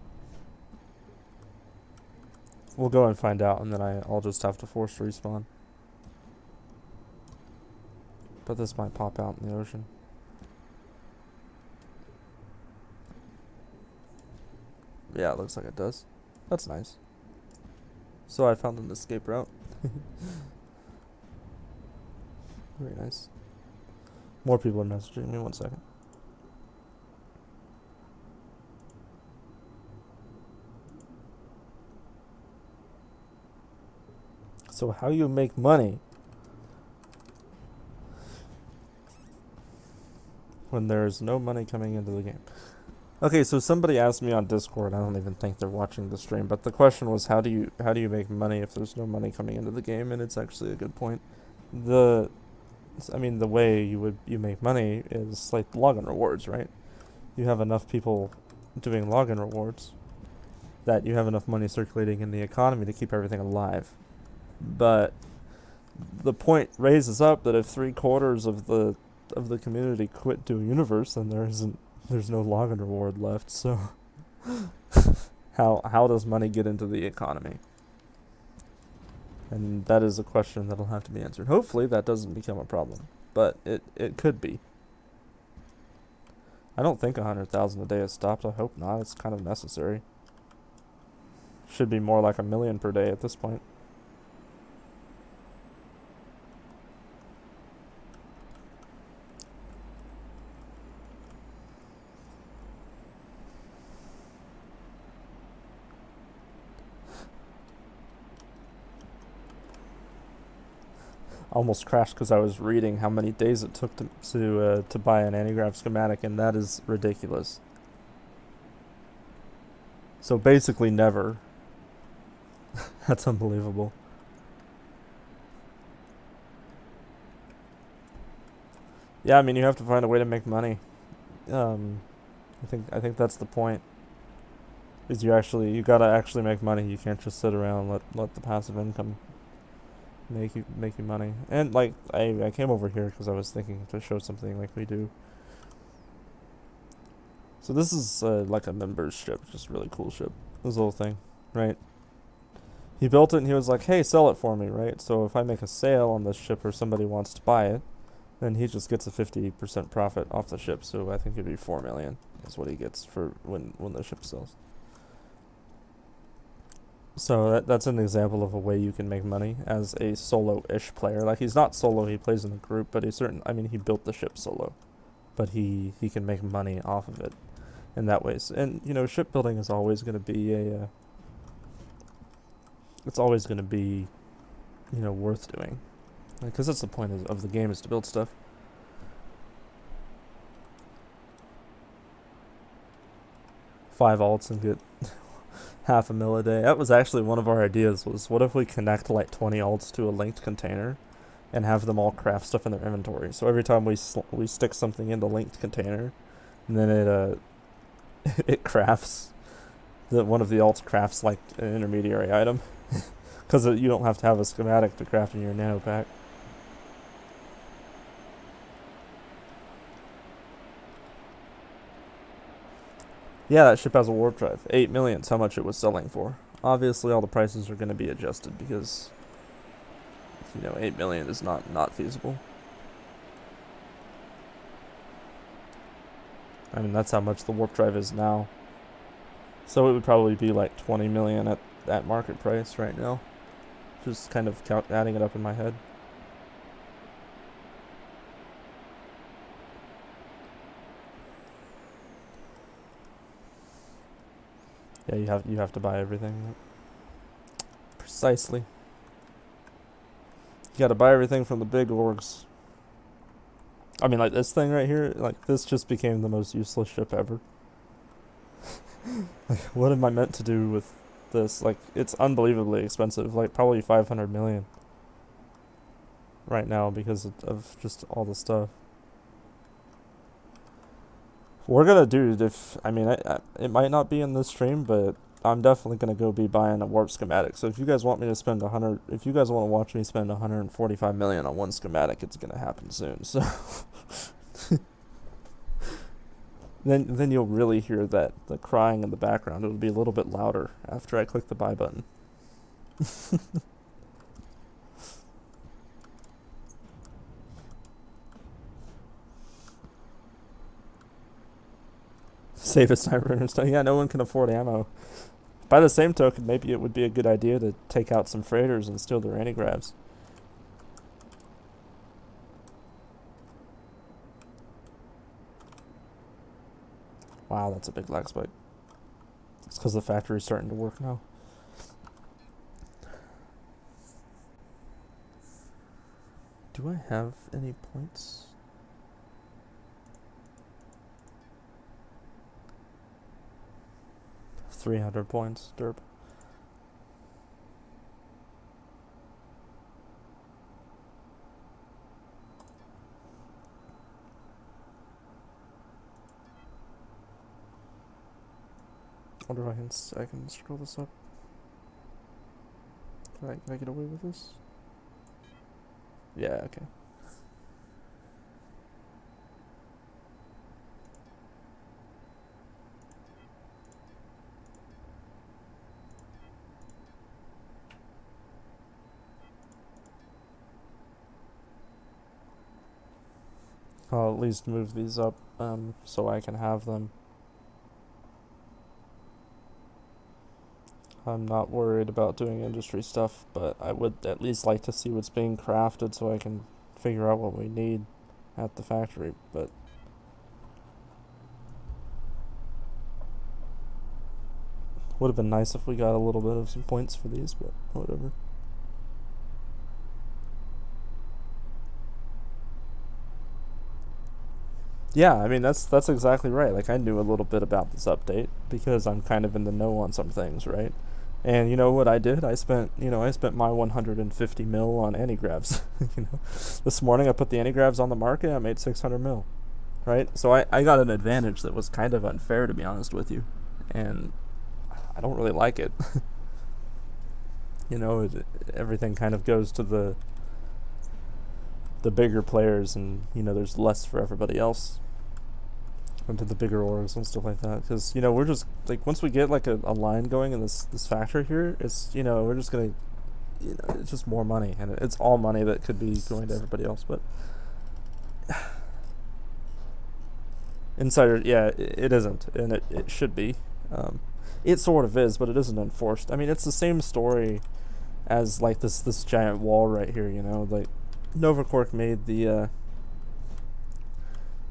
Speaker 1: We'll go and find out, and then I'll just have to force respawn. But this might pop out in the ocean. Yeah, it looks like it does. That's nice. So I found an escape route. Very nice. More people are messaging me. 1 second. So how you make money when there's no money coming into the game? Okay, so somebody asked me on Discord. I don't even think they're watching the stream, but the question was, how do you make money if there's no money coming into the game? And it's actually a good point. The way you make money is like login rewards, right? You have enough people doing login rewards that you have enough money circulating in the economy to keep everything alive. But the point raises up that if 3/4 of the community quit to a universe, then there's no login reward left. So how does money get into the economy? And that is a question that'll have to be answered. Hopefully that doesn't become a problem, but it could be. I don't think 100,000 a day is stopped. I hope not. It's kind of necessary. Should be more like 1 million per day at this point. Almost crashed because I was reading how many days it took to buy an anti-grav schematic, and that is ridiculous. So basically never. That's unbelievable. Yeah, I mean, you have to find a way to make money. I think that's the point. Is you gotta actually make money. You can't just sit around and let the passive income make you money. And like I came over here because I was thinking to show something like we do. So this is like a member's ship, just really cool ship. This little thing, right? He built it and he was like, hey, sell it for me, right? So if I make a sale on this ship or somebody wants to buy it, then he just gets a 50% profit off the ship. So I think it'd be 4 million is what he gets for when the ship sells. So that's an example of a way you can make money as a solo-ish player. Like, he's not solo, he plays in a group, but he built the ship solo. But he can make money off of it in that way. And, shipbuilding is always going to be it's always going to be, worth doing. Because that's the point of the game, is to build stuff. Five alts and get half a mil a day. That was actually one of our ideas, was what if we connect like 20 alts to a linked container and have them all craft stuff in their inventory. So every time we stick something in the linked container, and then it it crafts, one of the alts crafts like an intermediary item, because you don't have to have a schematic to craft in your nano pack. Yeah, that ship has a warp drive. 8 million is how much it was selling for. Obviously, all the prices are going to be adjusted because, 8 million is not feasible. I mean, that's how much the warp drive is now. So it would probably be like 20 million at market price right now. Just kind of adding it up in my head. Yeah, you have to buy everything. Precisely. You gotta buy everything from the big orgs. I mean, like this thing right here, like this just became the most useless ship ever. Like, what am I meant to do with this? Like, it's unbelievably expensive, like probably 500 million right now because of just all the stuff. We're gonna do it might not be in this stream, but I'm definitely gonna go be buying a warp schematic. So if you guys want me to spend if you guys want to watch me spend 145 million on one schematic, it's gonna happen soon. So then you'll really hear the crying in the background. It'll be a little bit louder after I click the buy button. Save a sniper and stuff. Yeah, no one can afford ammo. By the same token, maybe it would be a good idea to take out some freighters and steal their anti-gravs. Wow, that's a big lag spike. It's because the factory's starting to work now. Do I have any points? $300 points, derp. Wonder if I can scroll this up. Can I get away with this? Yeah, okay. I'll at least move these up so I can have them. I'm not worried about doing industry stuff, but I would at least like to see what's being crafted so I can figure out what we need at the factory, but would have been nice if we got a little bit of some points for these, but whatever. Yeah, I mean, that's exactly right. Like, I knew a little bit about this update because I'm kind of in the know on some things, right? And you know what I did? I spent my 150 mil on anti-gravs. This morning I put the anti-gravs on the market, I made 600 mil, right? So I got an advantage that was kind of unfair, to be honest with you. And I don't really like it. Everything kind of goes to the bigger players, and there's less for everybody else, into the bigger orgs and stuff like that. Because we're just like, once we get like a line going in this factory here, it's we're just gonna it's just more money, and it's all money that could be going to everybody else. But insider, yeah, it isn't, and it should be. It sort of is, but it isn't enforced. I mean, it's the same story as like this giant wall right here. Like Novacork made the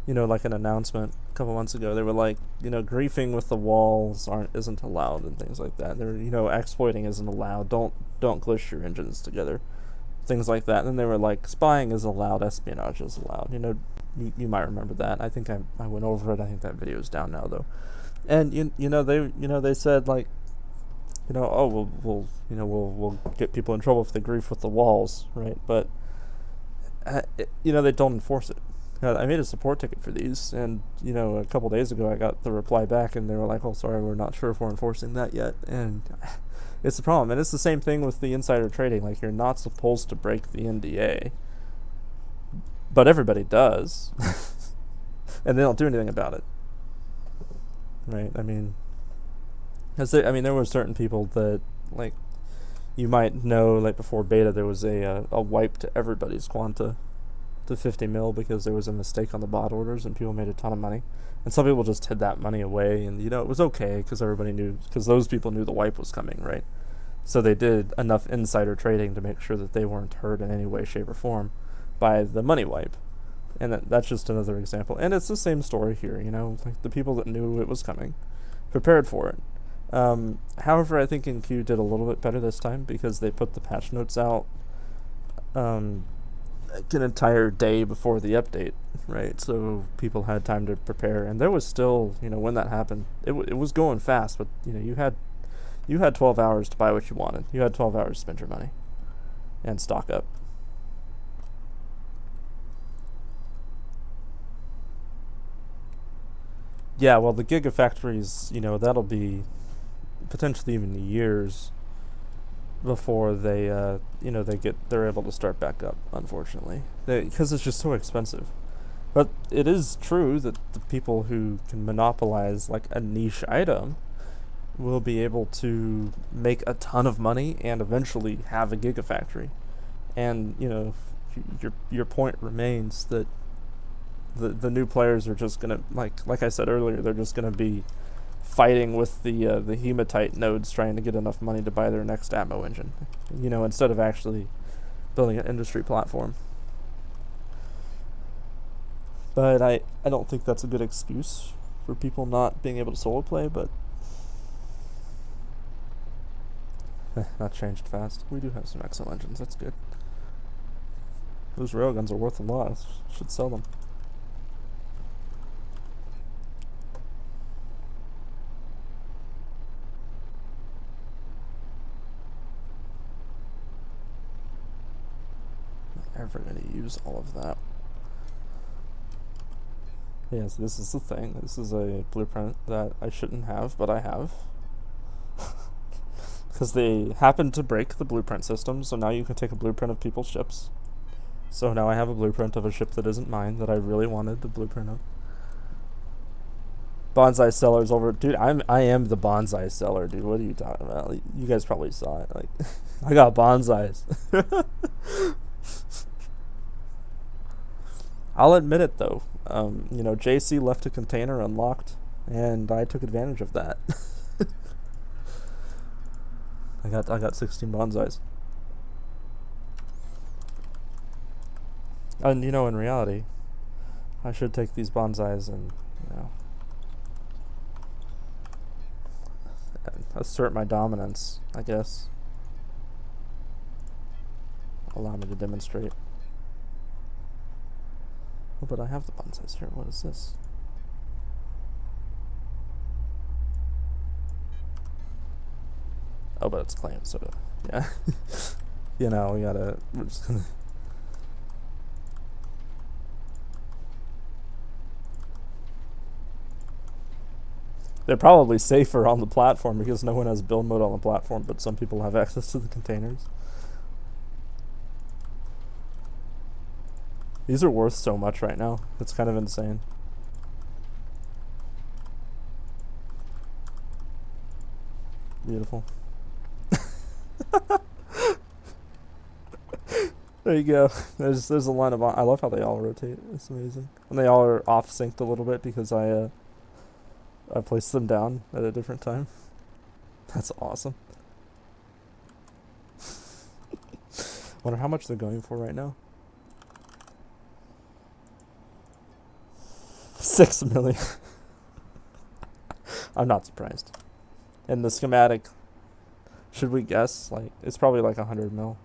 Speaker 1: like an announcement a couple months ago. They were like, griefing with the walls isn't allowed and things like that. They're exploiting isn't allowed. Don't glitch your engines together, things like that. And then they were like, spying is allowed, espionage is allowed. You might remember that. I think I went over it. I think that video is down now though. And they said like, oh we'll get people in trouble if they grief with the walls, right? But they don't enforce it. I made a support ticket for these, and a couple days ago I got the reply back, and they were like, "Oh, sorry, we're not sure if we're enforcing that yet." And it's the problem, and it's the same thing with the insider trading. Like, you're not supposed to break the NDA, but everybody does, and they don't do anything about it, right? I mean, there were certain people that, like, you might know, like, before beta there was a wipe to everybody's quanta to 50 mil because there was a mistake on the bot orders and people made a ton of money, and some people just hid that money away, and it was okay because everybody knew, because those people knew the wipe was coming, right? So they did enough insider trading to make sure that they weren't hurt in any way, shape, or form by the money wipe. And that's just another example. And it's the same story here, like the people that knew it was coming prepared for it. However, I think NQ did a little bit better this time because they put the patch notes out like an entire day before the update, right? So people had time to prepare, and there was still, when that happened, it was going fast, but you had 12 hours to buy what you wanted. You had 12 hours to spend your money and stock up. Yeah, well, the gigafactories, that'll be potentially even years before they're able to start back up, unfortunately, because it's just so expensive. But it is true that the people who can monopolize like a niche item will be able to make a ton of money and eventually have a gigafactory. And your point remains that the new players are just gonna, like I said earlier, they're just gonna be fighting with the hematite nodes trying to get enough money to buy their next ammo engine, instead of actually building an industry platform. But I don't think that's a good excuse for people not being able to solo play, but that changed fast. We do have some exo engines, that's good. Those railguns are worth a lot. Should sell them. Ever going to use all of that. Yes, this is the thing. This is a blueprint that I shouldn't have, but I have. Because they happened to break the blueprint system, so now you can take a blueprint of people's ships. So now I have a blueprint of a ship that isn't mine, that I really wanted the blueprint of. Bonsai sellers over, dude. I am the bonsai seller, dude. What are you talking about? Like, you guys probably saw it. Like, I got bonsais. I'll admit it though. JC left a container unlocked, and I took advantage of that. I got 16 bonsais. And in reality, I should take these bonsais and assert my dominance, I guess. Allow me to demonstrate. Oh, but I have the bonsais here. What is this? Oh, but it's claimed, so yeah. we're just gonna. They're probably safer on the platform because no one has build mode on the platform, but some people have access to the containers. These are worth so much right now. It's kind of insane. Beautiful. There you go. There's a line of. I love how they all rotate. It's amazing. And they all are off synced a little bit because I placed them down at a different time. That's awesome. Wonder how much they're going for right now. 6 million. I'm not surprised. And the schematic, should we guess? Like, it's probably like 100 mil.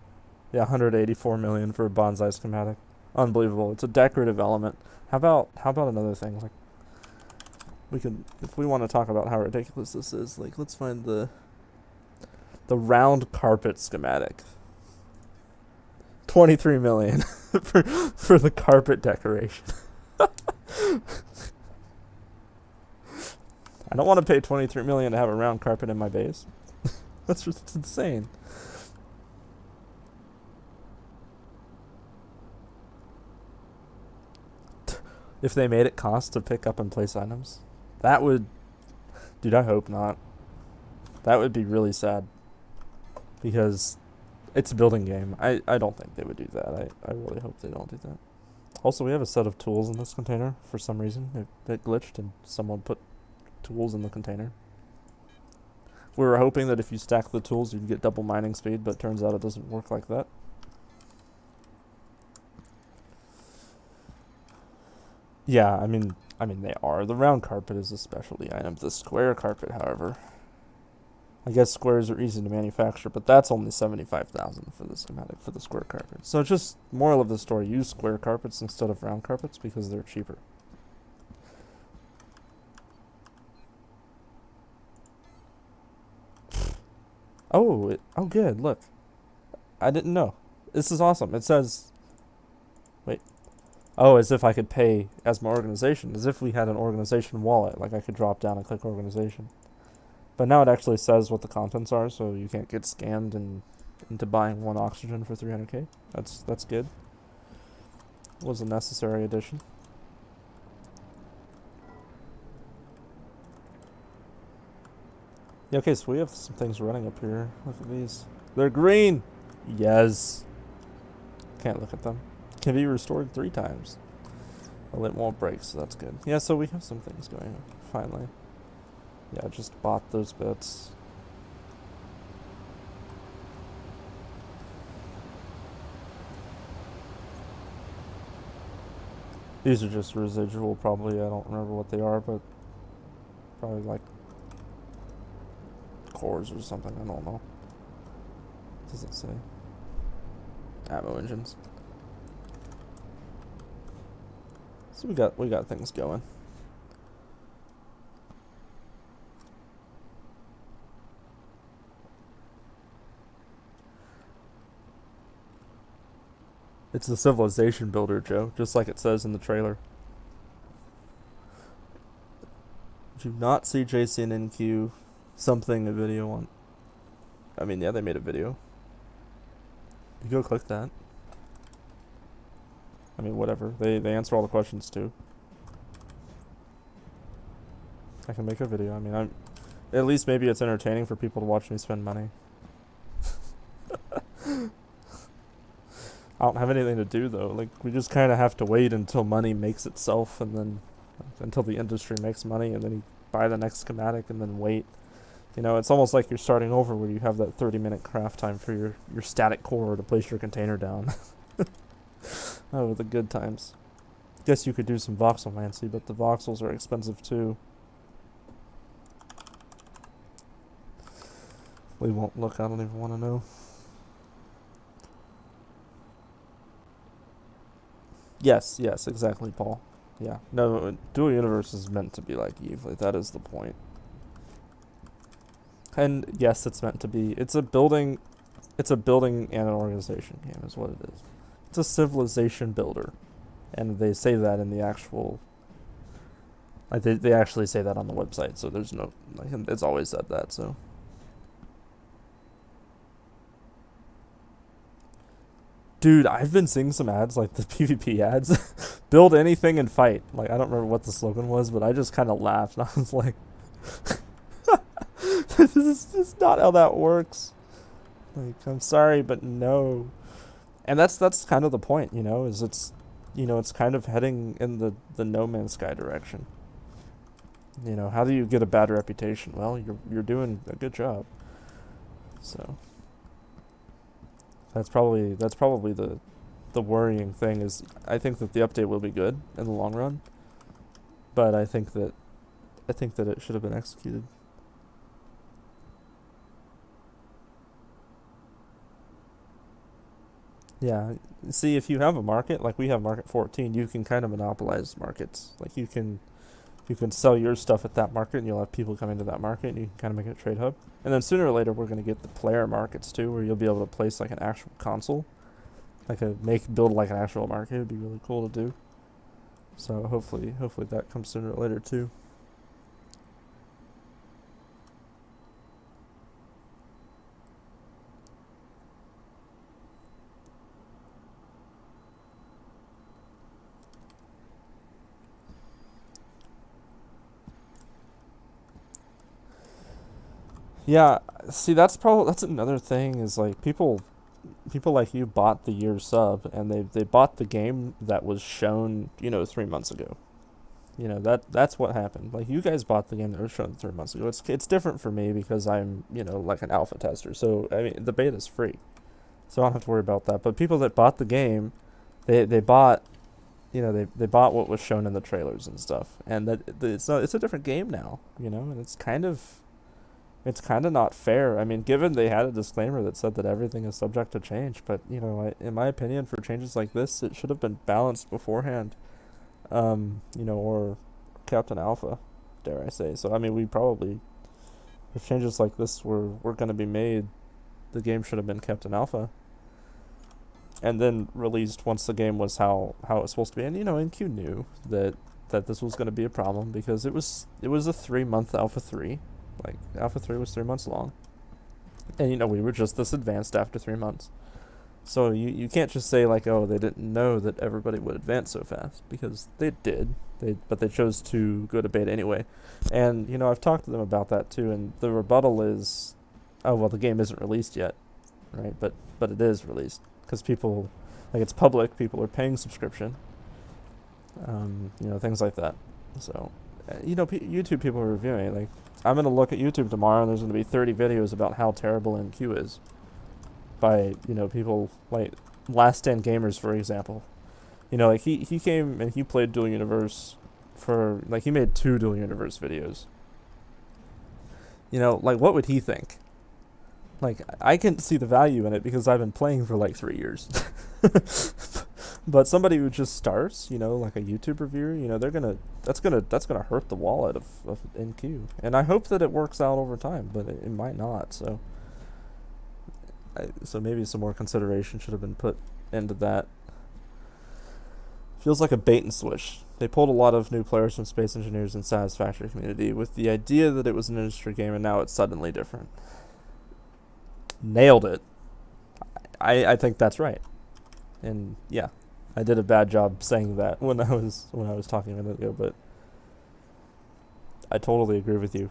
Speaker 1: Yeah, 184 million for a bonsai schematic. Unbelievable. It's a decorative element. How about another thing? Like, we could, if we want to talk about how ridiculous this is, like, let's find the round carpet schematic. $23 million for the carpet decoration. I don't want to pay $23 million to have a round carpet in my base. That's insane. If they made it cost to pick up and place items, that would, dude, I hope not. That would be really sad, because it's a building game. I don't think they would do that. I really hope they don't do that. Also, we have a set of tools in this container for some reason. It glitched and someone put tools in the container. We were hoping that if you stack the tools you'd get double mining speed, but turns out it doesn't work like that. Yeah, I mean they are. The round carpet is a specialty item. The square carpet, however, I guess squares are easy to manufacture, but that's only $75,000 for the schematic for the square carpet. So just moral of the story: use square carpets instead of round carpets because they're cheaper. Oh, good. Look, I didn't know. This is awesome. It says, wait. Oh, as if I could pay as my organization, as if we had an organization wallet. Like I could drop down and click organization. But now it actually says what the contents are, so you can't get scammed into buying one oxygen for 300k. That's good. Was a necessary addition. Yeah, okay, so we have some things running up here. Look at these. They're green! Yes. Can't look at them. Can be restored 3 times. Well, it won't break, so that's good. Yeah, so we have some things going on, finally. Yeah, I just bought those bits. These are just residual, probably. I don't remember what they are, but probably like cores or something. I don't know. What does it say? Ammo engines. So we got things going. It's the civilization builder, Joe, just like it says in the trailer. Did you not see JCNNQ something a video on? I mean, yeah, they made a video. You go click that. I mean, whatever. They answer all the questions too. I can make a video. I mean, at least maybe it's entertaining for people to watch me spend money. I don't have anything to do though. Like, we just kind of have to wait until money makes itself, and then until the industry makes money, and then you buy the next schematic and then wait. You know, it's almost like you're starting over where you have that 30-minute craft time for your static core to place your container down. Oh, the good times. Guess you could do some voxelmancy, but the voxels are expensive too. We won't look. I don't even want to know. Yes, exactly, Paul. Yeah. No, Dual Universe is meant to be like Eve. Like, that is the point. And yes, it's meant to be. It's a building and an organization game is what it is. It's a civilization builder. And they say that in the actual, like, they actually say that on the website, so there's no, like, it's always said that, so. Dude, I've been seeing some ads, like the PvP ads. Build anything and fight. Like, I don't remember what the slogan was, but I just kind of laughed. And I was like, this is just not how that works. Like, I'm sorry, but no. And that's kind of the point, you know, is it's kind of heading in the No Man's Sky direction. You know, how do you get a bad reputation? Well, you're doing a good job. So that's probably the worrying thing is I think that the update will be good in the long run, but I think that it should have been executed. Yeah, see, if you have a market like we have Market 14, you can kind of monopolize markets. Like, you can sell your stuff at that market, and you'll have people come into that market, and you can kind of make it a trade hub. And then sooner or later, we're going to get the player markets too, where you'll be able to place like an actual console. like a build like an actual market would be really cool to do. So hopefully that comes sooner or later too. Yeah, see that's another thing is like people like you bought the year sub and they bought the game that was shown 3 months ago. That's what happened. Like you guys bought the game that was shown 3 months ago. It's different for me because I'm like an alpha tester. So I mean the beta's free, so I don't have to worry about that. But people that bought the game, they bought they bought what was shown in the trailers and stuff, and it's a different game now. And it's kind of not fair. I mean, given they had a disclaimer that said that everything is subject to change, but in my opinion, for changes like this, it should have been balanced beforehand. Or kept an alpha, dare I say. So I mean, we probably, if changes like this were going to be made, the game should have been kept in alpha, and then released once the game was how it was supposed to be. And NQ knew that this was going to be a problem because it was a 3-month alpha 3. Like, Alpha 3 was 3 months long. And, we were just this advanced after 3 months. So you can't just say, like, oh, they didn't know that everybody would advance so fast. Because they did. But they chose to go to beta anyway. And, I've talked to them about that, too. And the rebuttal is, oh, well, the game isn't released yet. Right? But it is released. Because people, like, it's public. People are paying subscription. Things like that. So, YouTube people are reviewing it. Like, I'm going to look at YouTube tomorrow, and there's going to be 30 videos about how terrible NQ is by, people like Last Stand Gamers, for example. Like, he came and he played Dual Universe for, like, he made 2 Dual Universe videos. Like, what would he think? Like, I can see the value in it because I've been playing for, like, 3 years. But somebody who just starts, like a YouTube reviewer, that's gonna hurt the wallet of NQ. And I hope that it works out over time, but it might not. So maybe some more consideration should have been put into that. Feels like a bait and switch. They pulled a lot of new players from Space Engineers and Satisfactory community with the idea that it was an industry game, and now it's suddenly different. Nailed it. I think that's right. And yeah. I did a bad job saying that when I was talking a minute ago, but I totally agree with you.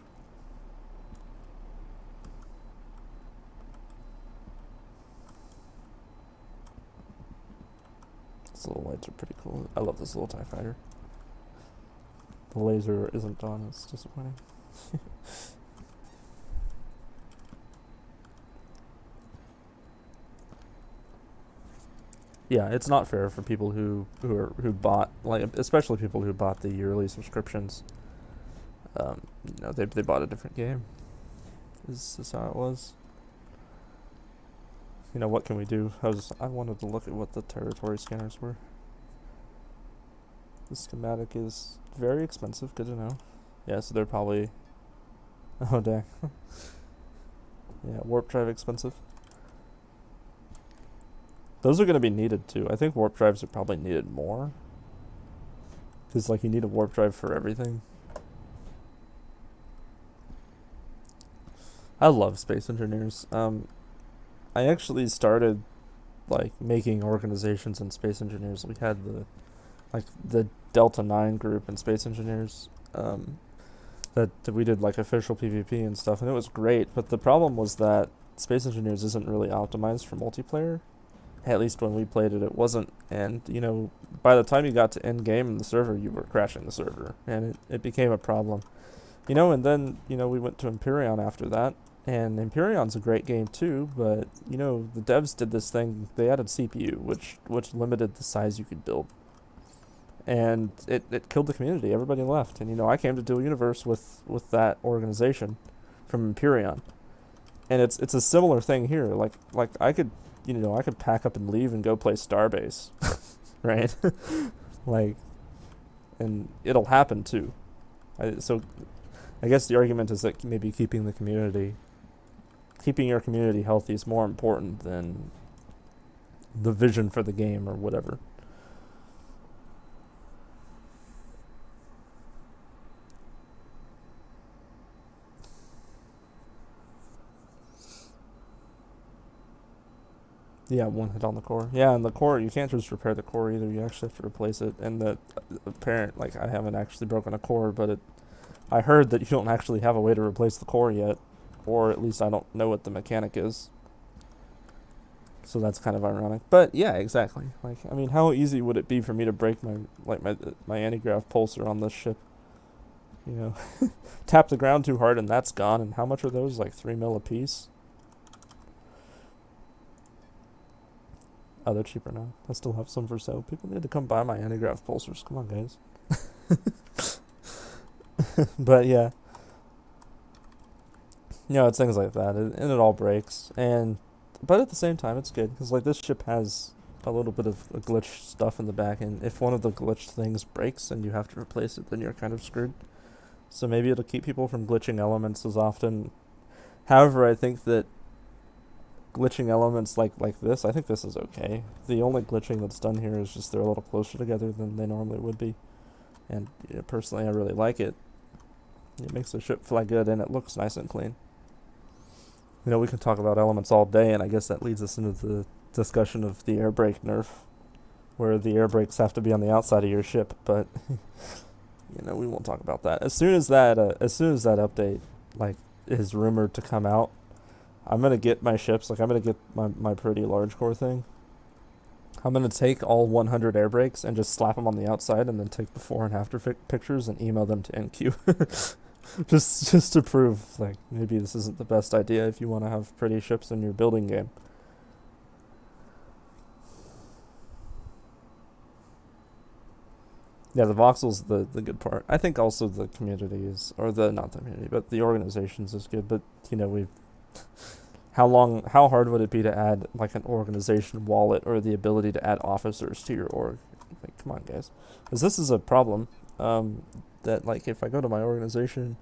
Speaker 1: These little lights are pretty cool. I love this little TIE fighter. The laser isn't on, it's disappointing. Yeah, it's not fair for people who bought, like, especially people who bought the yearly subscriptions. They bought a different game. Is how it was. What can we do? I wanted to look at what the territory scanners were. The schematic is very expensive. Good to know. Yeah, so they're probably. Oh dang. Yeah, warp drive expensive. Those are going to be needed too. I think warp drives are probably needed more. Because, like, you need a warp drive for everything. I love Space Engineers. I actually started, like, making organizations in Space Engineers. We had the Delta 9 group in Space Engineers. That we did, like, official PvP and stuff. And it was great. But the problem was that Space Engineers isn't really optimized for multiplayer. At least when we played it, it wasn't. And, by the time you got to end game in the server, you were crashing the server. And it became a problem. And then, we went to Empyrean after that. And Empyrean's a great game too, but, the devs did this thing. They added CPU, which limited the size you could build. And it killed the community. Everybody left. And, I came to Dual Universe with that organization from Empyrean. And it's a similar thing here. Like I could pack up and leave and go play Starbase, right? Like, and it'll happen too. So I guess the argument is that maybe keeping your community healthy is more important than the vision for the game or whatever. Yeah, one hit on the core. Yeah, and the core, you can't just repair the core either. You actually have to replace it. And the apparent, like, I haven't actually broken a core, but I heard that you don't actually have a way to replace the core yet, or at least I don't know what the mechanic is. So that's kind of ironic. But yeah, exactly. Like, I mean, how easy would it be for me to break my anti-grav pulsar on this ship? You know, tap the ground too hard and that's gone. And how much are those? Like 3 mil a piece? Oh, they're cheaper now. I still have some for sale. People need to come buy my anti-grav pulsars. Come on, guys. But yeah. You know, it's things like that. And it all breaks. But at the same time, it's good. Because, like, this ship has a little bit of glitch stuff in the back. And if one of the glitched things breaks and you have to replace it, then you're kind of screwed. So maybe it'll keep people from glitching elements as often. However, I think that glitching elements like this, I think this is okay. The only glitching that's done here is just they're a little closer together than they normally would be. And personally, I really like it. It makes the ship fly good and it looks nice and clean. You know, we can talk about elements all day, and I guess that leads us into the discussion of the air brake nerf, where the air brakes have to be on the outside of your ship, but you know, we won't talk about that. As soon as that update, like, is rumored to come out, I'm going to get my ships, like, I'm going to get my pretty large core thing. I'm going to take all 100 air brakes and just slap them on the outside and then take before and after pictures and email them to NQ. just to prove, like, maybe this isn't the best idea if you want to have pretty ships in your building game. Yeah, the voxel's the good part. I think also the community is, or not the community, but the organizations is good. But, you know, how hard would it be to add, like, an organization wallet or the ability to add officers to your org? Like, come on, guys. Because this is a problem, that, like, if I go to my organization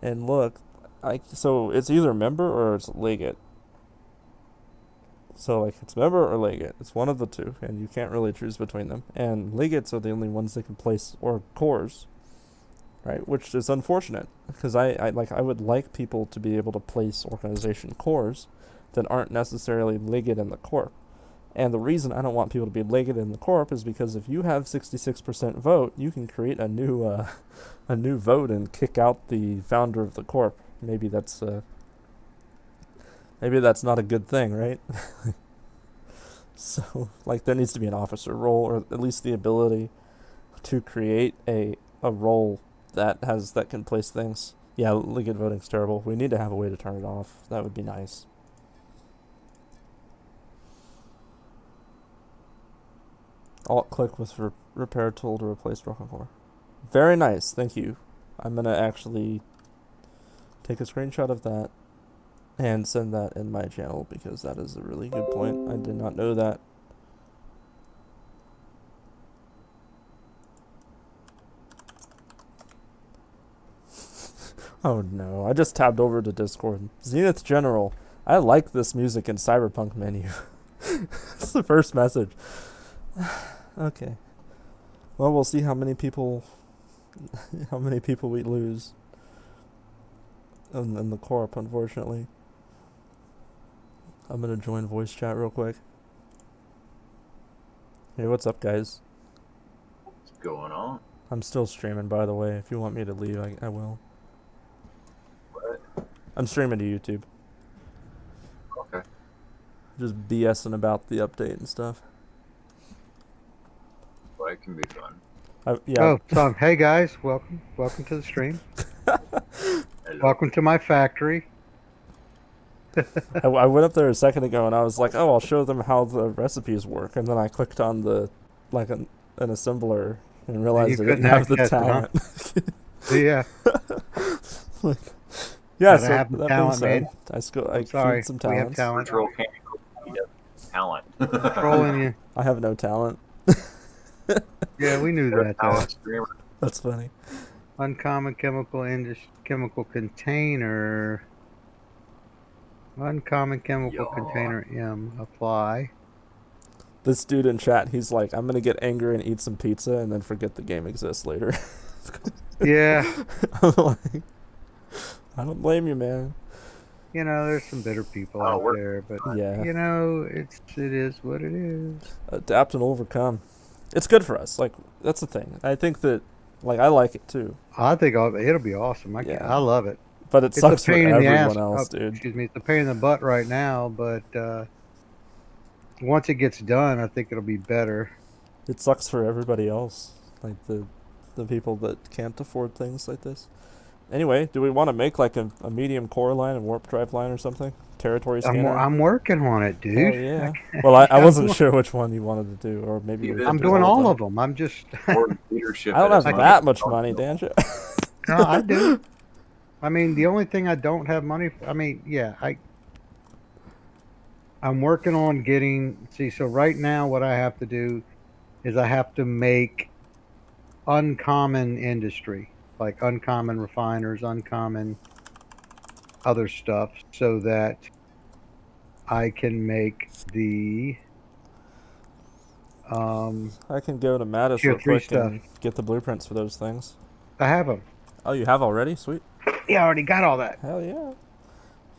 Speaker 1: and look, so it's either member or it's legate. So, like, it's member or legate. It's one of the two, and you can't really choose between them. And legates are the only ones that can place org cores, right? Which is unfortunate, because I would like people to be able to place organization cores that aren't necessarily legate in the corp. And the reason I don't want people to be legate in the corp is because if you have 66% vote, you can create a new vote and kick out the founder of the corp. Maybe that's not a good thing, right? So, like, there needs to be an officer role, or at least the ability to create a role that can place things. Yeah, legate voting's terrible. We need to have a way to turn it off. That would be nice. Alt-click with repair tool to replace broken core. Very nice, thank you. I'm going to actually take a screenshot of that and send that in my channel, because that is a really good point. I did not know that. Oh no, I just tabbed over to Discord. Zenith General, I like this music in Cyberpunk menu. That's the first message. Okay. Well, we'll see how many people we lose in the corp, unfortunately. I'm gonna join voice chat real quick. Hey, what's up, guys?
Speaker 3: What's going on?
Speaker 1: I'm still streaming, by the way. If you want me to leave, I will.
Speaker 3: What?
Speaker 1: I'm streaming to YouTube.
Speaker 3: Okay.
Speaker 1: Just BSing about the update and stuff.
Speaker 3: Well, it can be fun.
Speaker 1: Yeah.
Speaker 4: Oh, so hey guys, welcome to the stream. Welcome to my factory.
Speaker 1: I went up there a second ago and I was like, oh, I'll show them how the recipes work, and then I clicked on the an assembler and realized I didn't have the talent.
Speaker 4: Huh? Yeah.
Speaker 1: Like, yeah,
Speaker 4: so
Speaker 1: that
Speaker 4: being talent,
Speaker 1: said,
Speaker 4: man.
Speaker 1: I
Speaker 4: sorry,
Speaker 1: some
Speaker 4: we have
Speaker 1: talents.
Speaker 4: talent.
Speaker 3: Talent.
Speaker 4: Trolling you.
Speaker 1: I have no talent.
Speaker 4: Yeah, we knew that.
Speaker 1: That's funny.
Speaker 4: Uncommon chemical container. Uncommon chemical container M. Apply.
Speaker 1: This dude in chat, he's like, I'm gonna get angry and eat some pizza and then forget the game exists later.
Speaker 4: Yeah.
Speaker 1: I'm like, I don't blame you, man.
Speaker 4: You know, there's some bitter people
Speaker 3: Oh,
Speaker 4: out
Speaker 3: we're-
Speaker 4: there, but
Speaker 1: Yeah.
Speaker 4: you know, it is what it is.
Speaker 1: Adapt and overcome. It's good for us. Like, that's the thing. I think that, like, I like it too.
Speaker 4: I think it'll be awesome.
Speaker 1: Yeah.
Speaker 4: I love it.
Speaker 1: But it
Speaker 4: It's a
Speaker 1: sucks for
Speaker 4: pain in the ass.
Speaker 1: everyone else, dude.
Speaker 4: Excuse me. It's a pain in the butt right now, but once it gets done, I think it'll be better.
Speaker 1: It sucks for everybody else. Like, the people that can't afford things like this. Anyway, do we want to make, like, a medium core line and warp drive line or something? Territory scanner?
Speaker 4: I'm working on it, dude.
Speaker 1: Oh, yeah. Well, I wasn't sure which one you wanted to do, or maybe we
Speaker 4: I'm
Speaker 1: could do
Speaker 4: doing all
Speaker 1: them.
Speaker 4: of them. I'm just.
Speaker 3: Board leadership.
Speaker 1: I don't
Speaker 3: at
Speaker 1: have
Speaker 3: a
Speaker 1: that
Speaker 3: time.
Speaker 1: much money, Danja.
Speaker 4: No, I do. I mean, the only thing I don't have money for, I mean, yeah, I'm working on getting, see, so right now what I have to do is I have to make uncommon industry, like uncommon refiners, uncommon other stuff, so that I can make the
Speaker 1: I can go to Mattis
Speaker 4: Tier
Speaker 1: real
Speaker 4: 3
Speaker 1: quick
Speaker 4: stuff.
Speaker 1: and get the blueprints for those things.
Speaker 4: I have them.
Speaker 1: Oh, you have already? Sweet.
Speaker 4: Yeah, I already got all that.
Speaker 1: Hell yeah.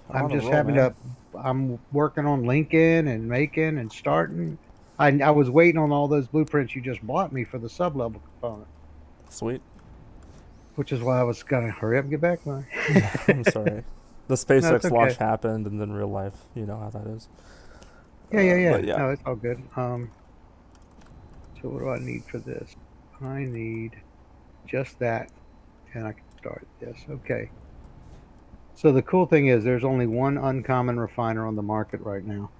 Speaker 4: I'm just having to. I'm working on linking and making and starting. I was waiting on all those blueprints you just bought me for the sub-level component,
Speaker 1: Sweet.
Speaker 4: which is why I was gonna hurry up and get back to mine.
Speaker 1: I'm sorry. The SpaceX
Speaker 4: it's okay.
Speaker 1: launch happened, and then real life, you know how that is.
Speaker 4: Yeah.
Speaker 1: But yeah.
Speaker 4: No, it's all good. So what do I need for this? I need just that, and I can start this. Okay. So the cool thing is, there's only one uncommon refiner on the market right now,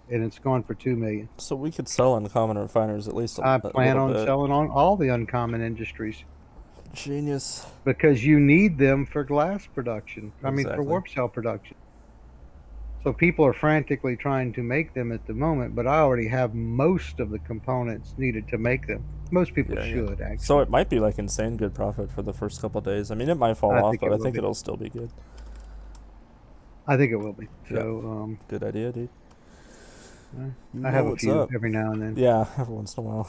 Speaker 4: and it's going for $2 million.
Speaker 1: So we could sell uncommon refiners at least
Speaker 4: I
Speaker 1: a
Speaker 4: plan
Speaker 1: little
Speaker 4: on
Speaker 1: bit.
Speaker 4: selling on all the uncommon industries
Speaker 1: Genius.
Speaker 4: because you need them for glass production. I mean, for
Speaker 1: Exactly.
Speaker 4: warp cell production. So people are frantically trying to make them at the moment, but I already have most of the components needed to make them. Most people
Speaker 1: Yeah, yeah.
Speaker 4: should, actually.
Speaker 1: So it might be like insane good profit for the first couple of days. I mean, it might fall
Speaker 4: I
Speaker 1: off,
Speaker 4: think
Speaker 1: but
Speaker 4: it
Speaker 1: I
Speaker 4: will
Speaker 1: think
Speaker 4: be.
Speaker 1: it'll still be good.
Speaker 4: I think it will be.
Speaker 1: Yeah.
Speaker 4: So
Speaker 1: Good idea, dude.
Speaker 4: I
Speaker 1: You
Speaker 4: have
Speaker 1: know
Speaker 4: a
Speaker 1: what's
Speaker 4: few
Speaker 1: up.
Speaker 4: every now and then.
Speaker 1: Yeah, every once in a while.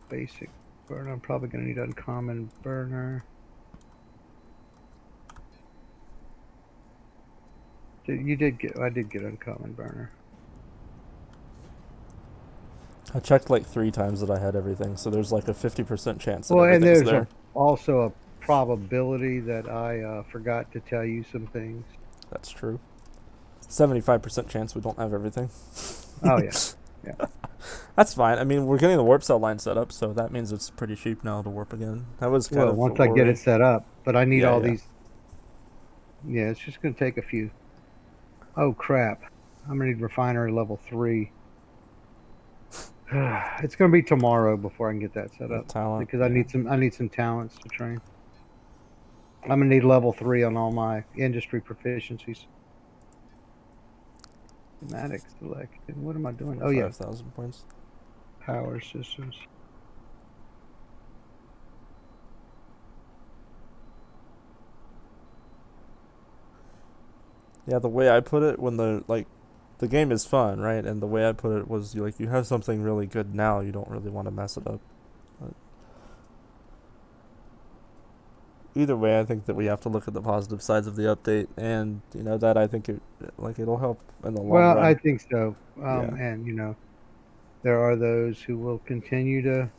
Speaker 4: Basic burner. I'm probably going to need uncommon burner. I did get uncommon burner.
Speaker 1: I checked like 3 times that I had everything, so there's like a 50% chance that
Speaker 4: Well, and
Speaker 1: everything's
Speaker 4: there's
Speaker 1: there.
Speaker 4: also a probability that I forgot to tell you some things.
Speaker 1: That's true. 75% chance we don't have everything.
Speaker 4: Oh, yeah. Yeah.
Speaker 1: That's fine. I mean, we're getting the warp cell line set up, so that means it's pretty cheap now to warp again. That was kind
Speaker 4: Well,
Speaker 1: of
Speaker 4: once
Speaker 1: a
Speaker 4: I get
Speaker 1: worry.
Speaker 4: it set up, but I need
Speaker 1: Yeah,
Speaker 4: all
Speaker 1: yeah.
Speaker 4: these. Yeah, it's just going to take a few. Oh, crap. I'm going to need refinery level 3. It's going to be tomorrow before I can get that set
Speaker 1: The
Speaker 4: up.
Speaker 1: talent.
Speaker 4: Because I need some talents to train. I'm going to need level 3 on all my industry proficiencies. Schematic selected. What am I doing? Oh, yeah.
Speaker 1: 5,000 points.
Speaker 4: Power systems.
Speaker 1: Yeah, the way I put it, when the game is fun, right? And the way I put it was, you have something really good now, you don't really want to mess it up. But either way, I think that we have to look at the positive sides of the update, and that I think it'll help in the long
Speaker 4: Well,
Speaker 1: run.
Speaker 4: I think so.
Speaker 1: Yeah.
Speaker 4: And there are those who will continue to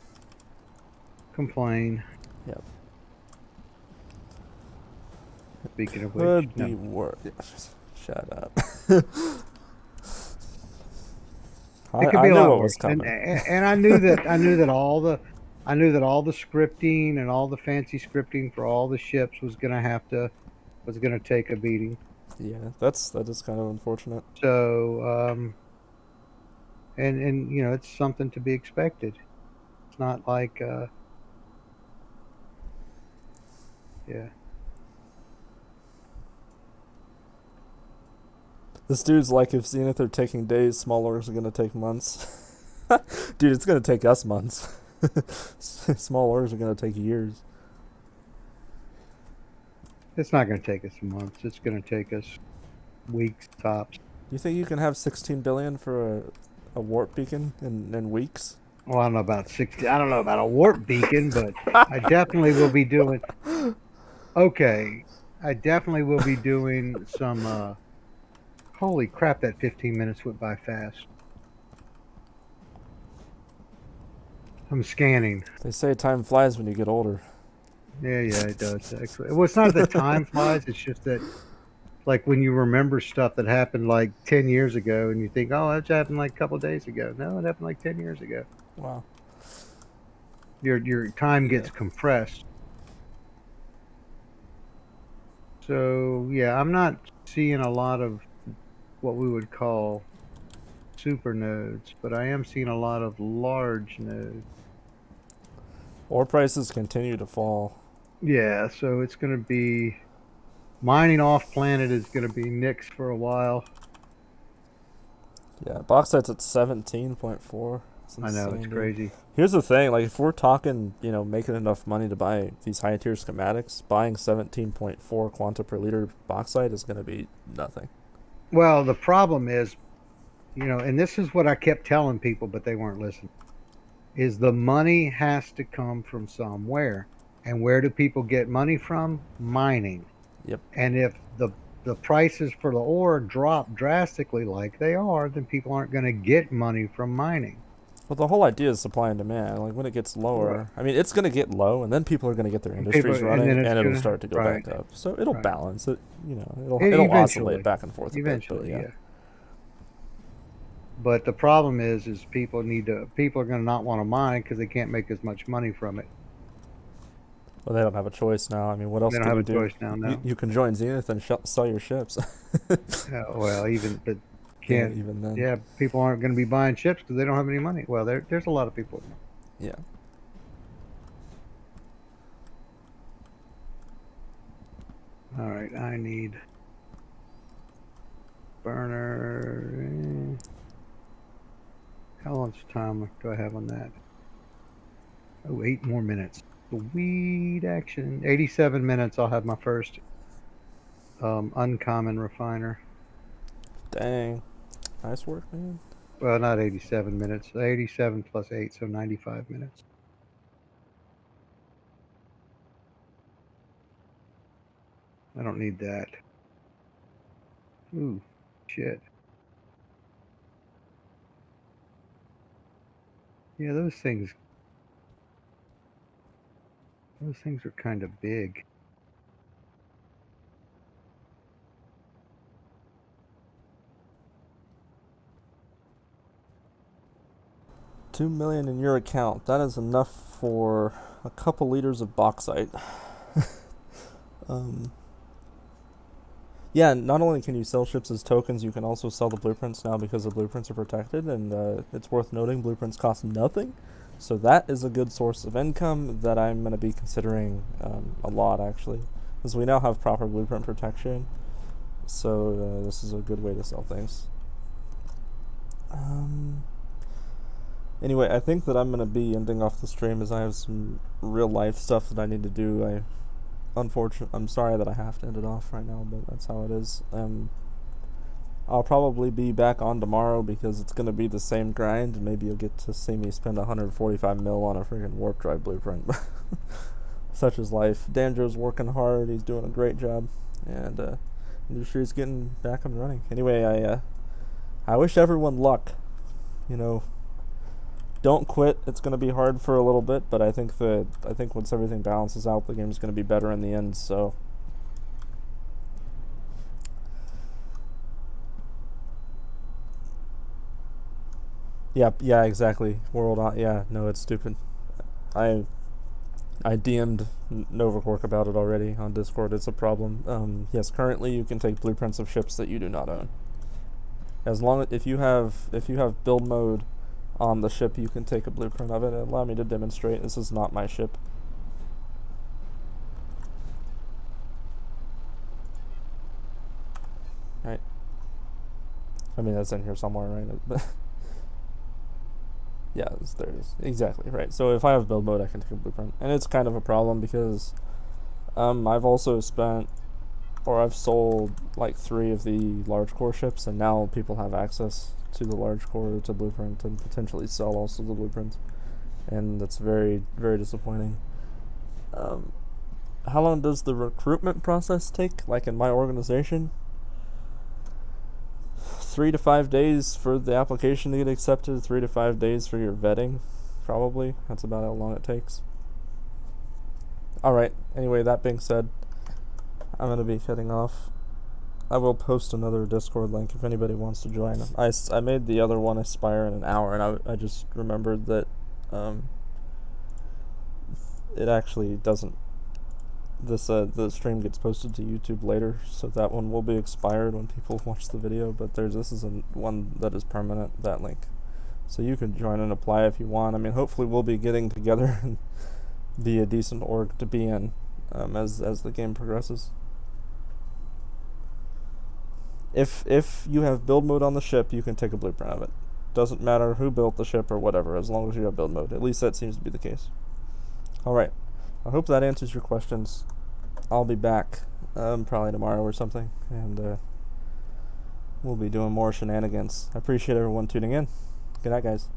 Speaker 4: complain.
Speaker 1: Yep.
Speaker 4: Speaking of which,
Speaker 1: Could
Speaker 4: no.
Speaker 1: be worse. Shut up.
Speaker 4: It could
Speaker 1: I
Speaker 4: be a
Speaker 1: knew
Speaker 4: lot
Speaker 1: what
Speaker 4: worse.
Speaker 1: was coming.
Speaker 4: And I knew that all the scripting and all the fancy scripting for all the ships was gonna take a beating.
Speaker 1: Yeah, that is kind of unfortunate.
Speaker 4: So and it's something to be expected. It's not like yeah.
Speaker 1: This dude's like, if Zenith are taking days, small orders are gonna take months. Dude, it's gonna take us months. Small orders are gonna take years.
Speaker 4: It's not going to take us months. It's going to take us weeks tops.
Speaker 1: You think you can have 16 billion for a warp beacon in weeks?
Speaker 4: Well, I don't know about 60. I don't know about a warp beacon, but I definitely will be doing. Okay, I definitely will be doing some. Holy crap! That 15 minutes went by fast. I'm scanning.
Speaker 1: They say time flies when you get older.
Speaker 4: Yeah, it does actually. Well, it's not that time flies. It's just that, like, when you remember stuff that happened like 10 years ago, and you think, "Oh, that happened like a couple of days ago." No, it happened like 10 years ago.
Speaker 1: Wow.
Speaker 4: Your time gets
Speaker 1: Yeah.
Speaker 4: compressed. So yeah, I'm not seeing a lot of what we would call super nodes, but I am seeing a lot of large nodes.
Speaker 1: Ore prices continue to fall.
Speaker 4: Yeah, so it's going to be mining off planet is going to be nixed for a while.
Speaker 1: Yeah, bauxite's at 17.4.
Speaker 4: I know, it's crazy.
Speaker 1: Here's the thing, like if we're talking, making enough money to buy these high tier schematics, buying 17.4 quanta per liter bauxite is going to be nothing.
Speaker 4: Well, the problem is, and this is what I kept telling people, but they weren't listening, is the money has to come from somewhere. And where do people get money from? Mining.
Speaker 1: Yep.
Speaker 4: And if the prices for the ore drop drastically like they are, then people aren't going to get money from mining.
Speaker 1: Well, the whole idea is supply and demand. Like when it gets lower, right. I mean, it's going to get low, and then people are going to get their industries running, and it'll start to go back up. So it'll balance it. It'll oscillate back and forth.
Speaker 4: Eventually,
Speaker 1: yeah.
Speaker 4: But the problem is people are going to not want to mine because they can't make as much money from it.
Speaker 1: Well, they don't have a choice now. I mean, what else
Speaker 4: do you do? Choice now, no.
Speaker 1: You can join Zenith and sell your ships.
Speaker 4: Well, but can't
Speaker 1: even then.
Speaker 4: Yeah, people aren't going to be buying ships because they don't have any money. Well, there's a lot of people.
Speaker 1: Yeah.
Speaker 4: All right, I need burner. How much time do I have on that? Oh, 8 more minutes. Sweet action. 87 minutes. I'll have my first uncommon refiner.
Speaker 1: Dang. Nice work, man.
Speaker 4: Well, not 87 minutes. 87 plus 8, so 95 minutes. I don't need that. Ooh, shit. Yeah, those things are kind of big.
Speaker 1: $2 million in your account. That is enough for a couple liters of bauxite. Yeah, not only can you sell ships as tokens, you can also sell the blueprints now because the blueprints are protected, and it's worth noting blueprints cost nothing. So that is a good source of income that I'm going to be considering a lot, actually, because we now have proper blueprint protection. So this is a good way to sell things. Anyway, I think that I'm going to be ending off the stream as I have some real life stuff that I need to do. I'm sorry that I have to end it off right now, but that's how it is. I'll probably be back on tomorrow because it's going to be the same grind, and maybe you'll get to see me spend 145 mil on a freaking warp drive blueprint. Such is life. Danjo's working hard. He's doing a great job, and industry's getting back and running. Anyway, I wish everyone luck. Don't quit. It's going to be hard for a little bit, but I think once everything balances out, the game's going to be better in the end. So, yeah, exactly. No, it's stupid. I DM'd Novacork about it already on Discord. It's a problem. Yes, currently you can take blueprints of ships that you do not own. As long as if you have build mode on the ship, you can take a blueprint of it. Allow me to demonstrate. This is not my ship. Right. I mean, that's in here somewhere, right? But yeah, there it is. Exactly, right. So if I have build mode, I can take a blueprint. And it's kind of a problem because I've also spent or I've sold like 3 of the large core ships, and now people have access to the large core to blueprint and potentially sell also the blueprints, and that's very, very disappointing. How long does the recruitment process take? Like in my organization, 3 to 5 days for the application to get accepted, 3 to 5 days for your vetting, probably. That's about how long it takes. Alright, anyway, that being said, I'm going to be heading off. I will post another Discord link if anybody wants to join. I made the other one expire in an hour, and I just remembered that it actually doesn't. The stream gets posted to YouTube later, so that one will be expired when people watch the video, but this is one that is permanent, that link. So you can join and apply if you want. I mean, hopefully we'll be getting together and be a decent org to be in as the game progresses. If you have build mode on the ship, you can take a blueprint of it. Doesn't matter who built the ship or whatever, as long as you have build mode. At least that seems to be the case. Alright, I hope that answers your questions. I'll be back probably tomorrow or something, and we'll be doing more shenanigans. I appreciate everyone tuning in. Good night, guys.